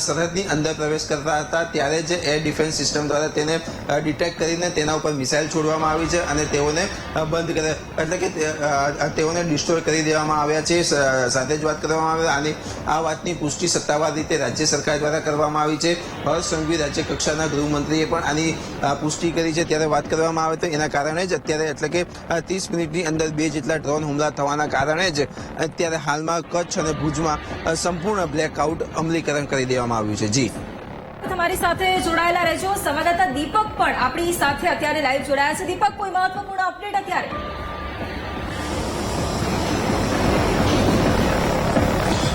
[SPEAKER 2] સરહદની અંદર પ્રવેશ કરતા હતા ત્યારે જ એર ડિફેન્સ સિસ્ટમ દ્વારા તેને ડિટેક્ટ કરીને તેના ઉપર મિસાઇલ છોડવામાં આવી છે અને તેઓને બંધ કરે એટલે કે તેઓને ડિસ્ટ્રોય કરી દેવામાં આવ્યા છે. સાથે જ વાત કરવામાં આવે આની આ વાતની પુષ્ટિ સત્તાવાર રીતે રાજ્ય સરકાર દ્વારા કરવામાં આવી છે. હર્ષ સંઘવી રાજ્ય કક્ષાના ગૃહમંત્રીએ પણ આની પુષ્ટિ કરી છે. ત્યારે વાત કરવામાં આવે તો એના કારણે જ અત્યારે એટલે કે 30 મિનિટની અંદર 2 જેટલા ડ્રોન હુમલા થવાના કારણે જ અત્યારે હાલમાં કચ્છ અને ભુજમાં સંપૂર્ણ બ્લેકઆઉટ અમલીકરણ કરી દેવામાં આવ્યું છે. જી
[SPEAKER 5] તમારી સાથે જોડાયેલા રહેજો. સંવાદદાતા દીપક પણ આપણી સાથે અત્યારે લાઈવ જોડાયા છે. દીપક, કોઈ મહત્વપૂર્ણ અપડેટ અત્યારે?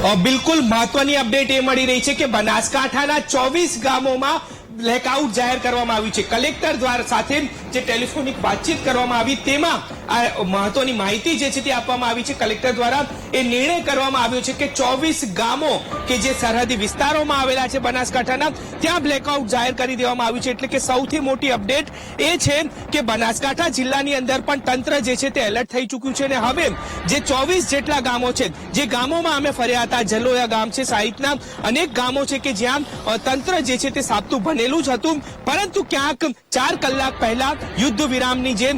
[SPEAKER 4] બિલકુલ મહત્વની અપડેટ એ મળી રહી છે કે બનાસકાંઠાના 24 ગામોમાં બ્લેકઆઉટ જાહેર કરવામાં આવ્યું છે. કલેક્ટર દ્વારા સાથે જે ટેલિફોનિક વાતચીત કરવામાં આવી તેમાં આ મહત્વની માહિતી જે છે તે આપવામાં આવી છે. કલેક્ટર દ્વારા એ નિર્ણય કરવામાં આવ્યો છે કે 24 ગામો કે જે સરહદી વિસ્તારોમાં આવેલા છે બનાસકાંઠાના, ત્યાં બ્લેકઆઉટ જાહેર કરી દેવામાં આવ્યું છે. એટલે કે સૌથી મોટી અપડેટ એ છે કે બનાસકાંઠા જિલ્લાની અંદર પણ તંત્ર જે છે તે એલર્ટ થઈ ચૂક્યું છે. અને હવે જે 24 જેટલા ગામો છે, જે ગામોમાં અમે ફર્યા હતા, જલોયા ગામ છે સહિતના અનેક ગામો છે કે જ્યાં તંત્ર જે છે તે સાબતું બનેલું જ હતું, પરંતુ ક્યાંક 4 કલાક પહેલા યુદ્ધ વિરામની જે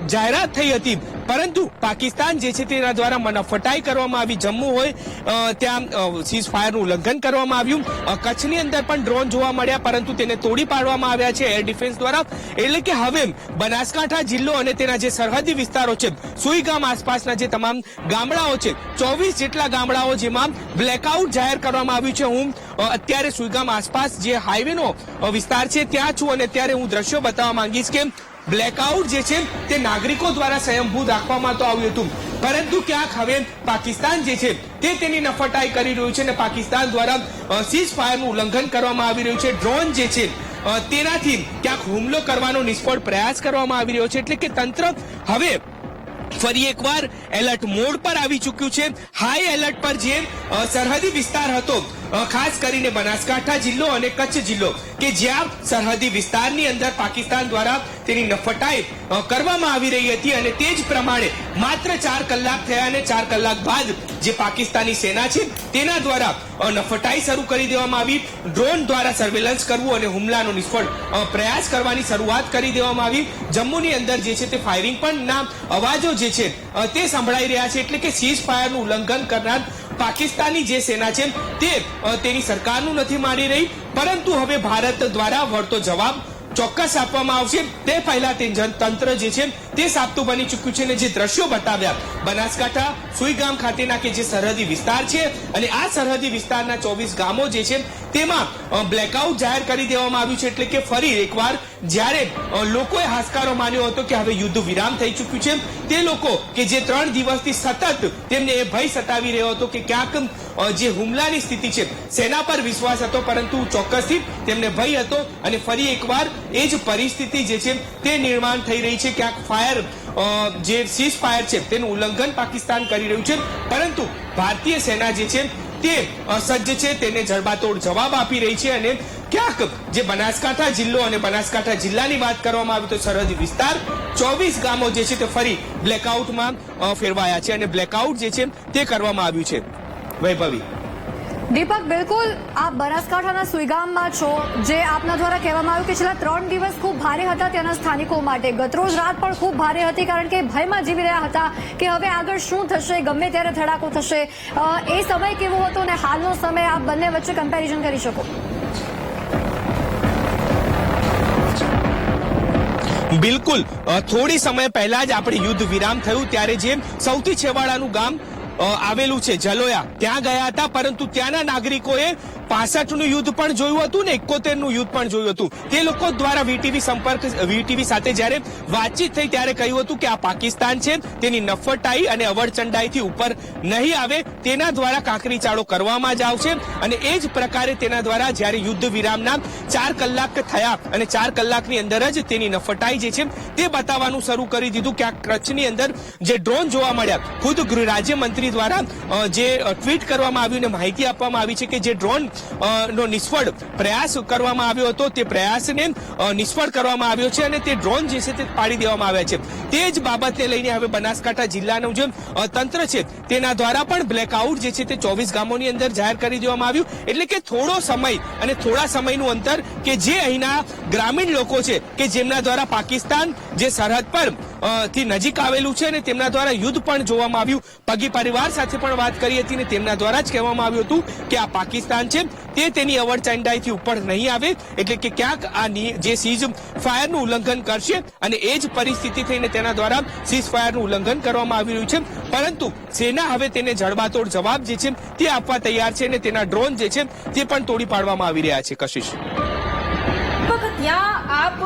[SPEAKER 4] જાહેરાત થઈ હતી, પરંતુ પાકિસ્તાન જે છે તેના દ્વારા મનફટાઈ કરવામાં આવી. જમ્મુ હોય ત્યાં સીઝ ફાયરનું ઉલ્લંઘન કરવામાં આવ્યું. કચ્છની અંદર પણ ડ્રોન જોવા મળ્યા, પરંતુ તેને તોડી પાડવામાં આવ્યા છે એર ડિફેન્સ દ્વારા. એટલે કે હવે બનાસકાંઠા જિલ્લો અને તેના જે સરહદી વિસ્તારો છે, સુઈગામ આસપાસના જે તમામ ગામડાઓ છે, 24 જેટલા ગામડાઓ જેમાં બ્લેકઆઉટ જાહેર કરવામાં આવ્યું છે. હું અત્યારે સુઈગામ આસપાસ જે હાઈવેનો વિસ્તાર છે ત્યાં છું અને ત્યારે હું દ્રશ્યો બતાવવા માંગીશ કે બ્લેકઆઉટ જે છે તે નાગરિકો દ્વારા સ્વયંભૂ રાખવામાં તો આવ્યું હતું, પરંતુ ક્યાંક હવે પાકિસ્તાન જે છે તે તેની નફટાઈ કરી રહ્યું છે અને પાકિસ્તાન દ્વારા સીઝ ફાયરનું ઉલ્લંઘન કરવામાં આવી રહ્યું છે. ડ્રોન જે છે તેનાથી ક્યાંક હુમલો કરવાનો નિષ્ફળ પ્રયાસ કરવામાં આવી રહ્યો છે. એટલે કે તંત્ર હવે ફરી એકવાર એલર્ટ મોડ પર આવી ચૂક્યું છે. હાઈ એલર્ટ પર જે સરહદી વિસ્તાર હતો, ખાસ કરીને બનાસકાંઠા જિલ્લો અને કચ્છ જિલ્લો, કે જ્યાં સરહદી વિસ્તારની અંદર પાકિસ્તાન દ્વારા તેની નફટાઈ કરવામાં આવી રહી હતી, અને તે જ પ્રમાણે માત્ર 4 કલાક થયા અને 4 કલાક બાદ જે પાકિસ્તાની સેના છે તેના દ્વારા નફટાઈ શરૂ કરી દેવામાં આવી. ડ્રોન દ્વારા સર્વેલન્સ કરવું અને હુમલાનો નિષ્ફળ પ્રયાસ કરવાની શરૂઆત કરી દેવામાં આવી. જમ્મુની અંદર જે છે તે ફાયરિંગ પણ ના અવાજો જે છે તે સંભળાઈ રહ્યા છે. એટલે કે સીઝ ફાયરનું ઉલ્લંઘન કરનાર પાકિસ્તાની જે સેના છે તે તેની સરકારનું નથી માની રહી, પરંતુ હવે ભારત દ્વારા વળતો જવાબ ચોક્કસ આપવામાં આવશે. તે પહેલા તે તંત્ર જે છે તે સાબતું બની ચૂક્યું છે. અને જે દ્રશ્યો બતાવ્યા બનાસકાંઠા સુઈગામ ખાતેના કે જે સરહદી વિસ્તાર છે, અને આ સરહદી વિસ્તારના 24 ગામો જે છે તેમાં બ્લેકઆઉટ જાહેર કરી દેવામાં આવ્યું છે. એટલે કે ફરી એકવાર જ્યારે લોકોએ હાશકારો માન્યો હતો કે હવે યુદ્ધ વિરામ થઈ ચૂક્યું છે, તે લોકો કે જે 3 દિવસથી સતત તેમને એ ભય સતાવી રહ્યો હતો કે ક્યાંક જે હુમલાની સ્થિતિ છે, સેના પર વિશ્વાસ હતો પરંતુ ચોક્કસથી તેમને ભય હતો, અને ફરી એકવાર એ જ પરિસ્થિતિ જે છે તે નિર્માણ થઈ રહી છે. ક્યાંક ફાયર જે સીઝ ફાયર છે તેનું ઉલ્લંઘન પાકિસ્તાન કરી રહ્યું છે, પરંતુ ભારતીય સેના જે છે તે સજ્જ છે, તેને જડબાતોડ જવાબ આપી રહી છે. અને ક્યાંક જે બનાસકાંઠા જિલ્લો અને બનાસકાંઠા જિલ્લાની વાત કરવામાં આવે તો સરહદી વિસ્તાર 24 ગામો જે છે તે ફરી બ્લેકઆઉટમાં ફેરવાયા છે અને બ્લેકઆઉટ જે છે તે કરવામાં આવ્યું છે. વૈભવી.
[SPEAKER 1] દીપક, બિલકુલ આપ બનાસકાંઠાના સુઈગામમાં છો, જે આપના દ્વારા કહેવામાં આવ્યું કે છેલ્લા 3 દિવસ ખૂબ ભારે હતા ત્યાંના સ્થાનિકો માટે. ગતરોજ રાત પણ ખૂબ ભારે હતી, કારણ કે ભયમાં જીવી રહ્યા હતા કે હવે આગળ શું થશે, ગમે ત્યારે ધડાકો થશે. એ સમય કેવો હતો અને હાલનો સમય આપ બંને વચ્ચે કમ્પેરિઝન કરી શકો?
[SPEAKER 4] બિલકુલ થોડી સમય પહેલા જ આપણે યુદ્ધ વિરામ થયું ત્યારે જે સૌથી છેવાડાનું ગામ આવેલું છે જલોયા, ત્યાં ગયા હતા, પરંતુ ત્યાંના નાગરિકોએ 65નું યુદ્ધ પણ જોયું હતું ને 71નું યુદ્ધ પણ જોયું હતું. તે લોકો દ્વારા વીટીવી સાથે જ્યારે વાતચીત થઈ ત્યારે કહ્યું હતું કે આ પાકિસ્તાન છે, તેની નફટાઈ અને અવળચંડાઈથી ઉપર નહીં આવે, તેના દ્વારા કાંકરી ચાળો કરવામાં જ આવશે. અને એ જ પ્રકારે તેના દ્વારા જ્યારે યુદ્ધ વિરામના 4 કલાક થયા અને 4 કલાકની અંદર જ તેની નફટાઈ જે છે તે બતાવવાનું શરૂ કરી દીધું. ક્યાંક કચ્છની અંદર જે ડ્રોન જોવા મળ્યા, ખુદ ગૃહ રાજ્યમંત્રી દ્વારા જે ટ્વીટ કરવામાં આવ્યું અને માહિતી આપવામાં આવી છે કે જે ડ્રોન નો નિષ્ફળ પ્રયાસ કરવામાં આવ્યો હતો, તે પ્રયાસને નિષ્ફળ કરવામાં આવ્યો છે અને તે ડ્રોન જે છે તે પાડી દેવામાં આવ્યા છે. તે જ બાબતને લઈને હવે બનાસકાંઠા જિલ્લાનું જે તંત્ર છે તેના દ્વારા પણ બ્લેકઆઉટ જે છે તે 24 ગામોની અંદર જાહેર કરી દેવામાં આવ્યું. એટલે કે થોડો સમય અને થોડા સમયનું અંતર કે જે અહીંના ગ્રામીણ લોકો છે કે જેમના દ્વારા પાકિસ્તાન જે સરહદ પર થી નજીક આવેલું છે અને તેમના દ્વારા યુદ્ધ પણ જોવામાં આવ્યું. પગી પરિવાર સાથે પણ વાત કરી હતી અને તેમના દ્વારા જ કહેવામાં આવ્યું હતું કે આ પાકિસ્તાન છે તે તેની અવળચંડાઈથી ઉપર નહીં આવે, એટલે કે ક્યાંક આ જે સીઝ ફાયરનું ઉલ્લંઘન કરશે અને એ જ પરિસ્થિતિ થઈને તેના દ્વારા સીઝ ફાયરનું ઉલ્લંઘન કરવામાં આવી રહ્યું છે. પરંતુ સેના હવે તેને જડબાતોડ જવાબ જે છે તે આપવા તૈયાર છે અને તેના ડ્રોન જે છે તે પણ તોડી પાડવામાં આવી રહ્યા છે. કશિશ,
[SPEAKER 5] ત્યાં આપ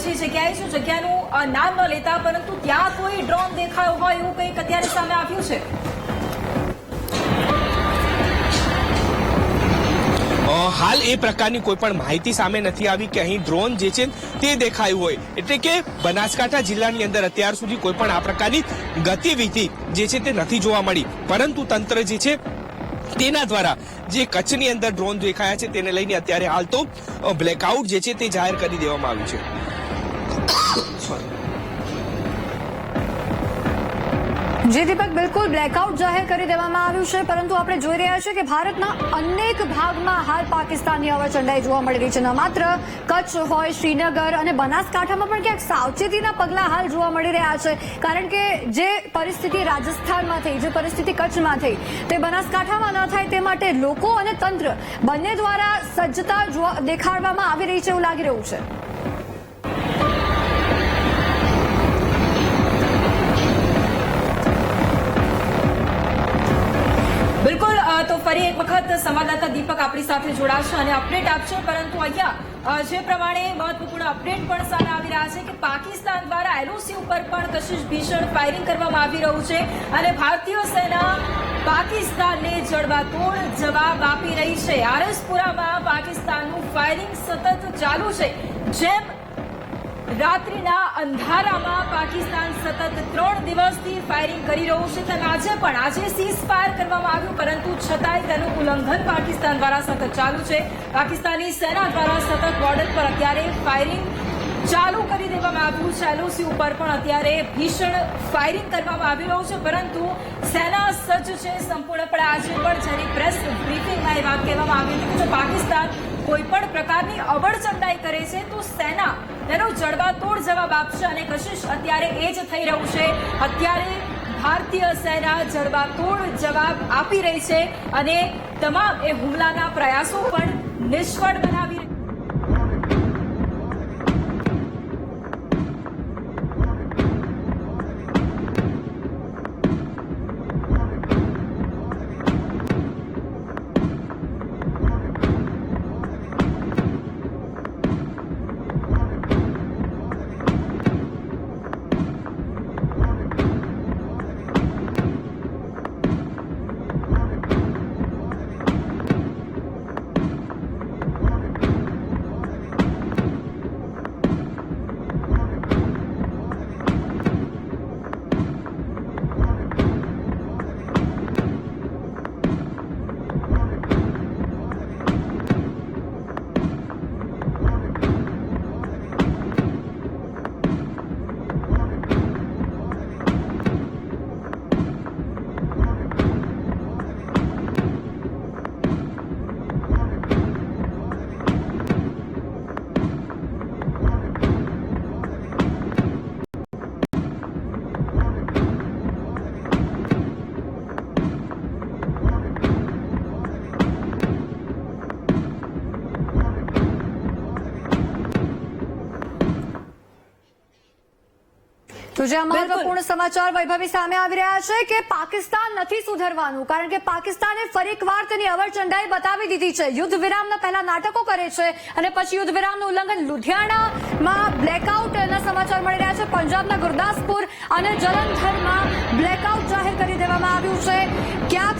[SPEAKER 5] જે જગ્યાએ છો, જગ્યાનું નામ ન લેતા, પરંતુ ત્યાં કોઈ ડ્રોન દેખાયો હોય એવું કંઈક અત્યારે સામે આવ્યું છે?
[SPEAKER 4] હાલ એ પ્રકારની કોઈ પણ માહિતી સામે નથી આવી કે અહીં ડ્રોન જે છે તે દેખાયું હોય. એટલે કે બનાસકાંઠા જિલ્લાની અંદર અત્યાર સુધી કોઈ પણ આ પ્રકારની ગતિવિધિ જે છે તે નથી જોવા મળી. પરંતુ તંત્ર જે છે તેના દ્વારા જે કચ્છની અંદર ડ્રોન દેખાયા છે તેને લઈને અત્યારે હાલ તો બ્લેકઆઉટ જે છે તે જાહેર કરી દેવામાં આવ્યું છે.
[SPEAKER 1] જી દીપક, બિલકુલ બ્લેકઆઉટ જાહેર કરી દેવામાં આવ્યું છે, પરંતુ આપણે જોઈ રહ્યા છીએ કે ભારતના અનેક ભાગમાં હાલ પાકિસ્તાનની અવરચંડાઈ જોવા મળી રહી છે. ન માત્ર કચ્છ હોય, શ્રીનગર અને બનાસકાંઠામાં પણ ક્યાંક સાવચેતીના પગલાં હાલ જોવા મળી રહ્યા છે. કારણ કે જે પરિસ્થિતિ રાજસ્થાનમાં થઈ, જે પરિસ્થિતિ કચ્છમાં થઈ, તે બનાસકાંઠામાં ન થાય તે માટે લોકો અને તંત્ર બંને દ્વારા સજ્જતા દેખાડવામાં આવી રહી છે એવું લાગી રહ્યું છે.
[SPEAKER 5] બિલકુલ, તો ફરી એક વખત સંવાદદાતા દીપક આપણી સાથે જોડાશે અને અપડેટ આપશે. પરંતુ અહીંયા જે પ્રમાણે મહત્વપૂર્ણ અપડેટ પણ સામે આવી રહ્યા છે કે પાકિસ્તાન દ્વારા એલઓસી ઉપર પણ કશિશ ભીષણ ફાયરિંગ કરવામાં આવી રહ્યું છે અને ભારતીય સેના પાકિસ્તાનને જડબાતોડ જવાબ આપી રહી છે. આરએસપુરામાં પાકિસ્તાનનું ફાયરિંગ સતત ચાલુ છે. જેમ રાત્રિના અંધારામાં પાકિસ્તાન સતત 3 દિવસથી ફાયરિંગ કરી રહ્યું છે, તેમ આજે સીઝ ફાયર કરવામાં આવ્યું, પરંતુ છતાંય તેનું ઉલ્લંઘન પાકિસ્તાન દ્વારા સતત ચાલુ છે. પાકિસ્તાની સેના દ્વારા સતત બોર્ડર પર અત્યારે ફાયરિંગ ચાલુ કરી દેવામાં આવ્યું છે. એલઓસી ઉપર પણ અત્યારે ભીષણ ફાયરિંગ કરવામાં આવી રહ્યું છે, પરંતુ સેના સજ્જ છે સંપૂર્ણપણે. આજે પણ જ્યારે પ્રેસ બ્રીફિંગમાં એ વાત કહેવામાં આવી હતી કે જો પાકિસ્તાન કોઈ પણ પ્રકારની અવળચંડાઈ કરે છે તો સેના તેનો જડબાતોડ જવાબ આપશે અને કશિશ અત્યારે એ જ થઈ રહ્યું છે. અત્યારે ભારતીય સેના જડબાતોડ જવાબ આપી રહી છે અને તમામ એ હુમલાના પ્રયાસો પણ નિષ્ફળ બનાવી રહી છે.
[SPEAKER 1] તો જે મહત્વપૂર્ણ સમાચાર વૈભવી સામે આવી રહ્યા છે કે પાકિસ્તાન નથી સુધરવાનું, કારણ કે પાકિસ્તાને ફરી એકવાર તેની અવરચંડાઈ બતાવી દીધી છે. યુદ્ધ વિરામના પહેલા નાટકો કરે છે અને પછી યુદ્ધ વિરામનું ઉલ્લંઘન. લુધિયાણામાં બ્લેકઆઉટના સમાચાર મળી રહ્યા છે. પંજાબના ગુરદાસપુર અને જલંધરમાં બ્લેકઆઉટ જાહેર કરી દેવામાં આવ્યું છે. ક્યાંક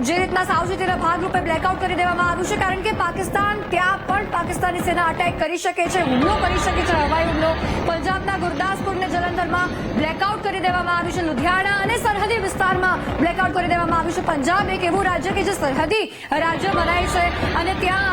[SPEAKER 1] જે રીતના સાવચેતીના ભાગરૂપે બ્લેકઆઉટ કરી દેવામાં આવ્યું છે, કારણ કે પાકિસ્તાન ત્યાં પણ પાકિસ્તાની સેના અટેક કરી શકે છે, હુમલો કરી શકે છે, હવાઈ હુમલો. પંજાબના ગુરદાસપુર અને જલંધરમાં બ્લેકઆઉટ કરી દેવામાં આવ્યું છે. લુધિયાણા અને સરહદી વિસ્તારમાં બ્લેકઆઉટ કરી દેવામાં આવ્યું છે. પંજાબ એક એવું રાજ્ય કે જે સરહદી રાજ્ય મનાય છે અને ત્યાં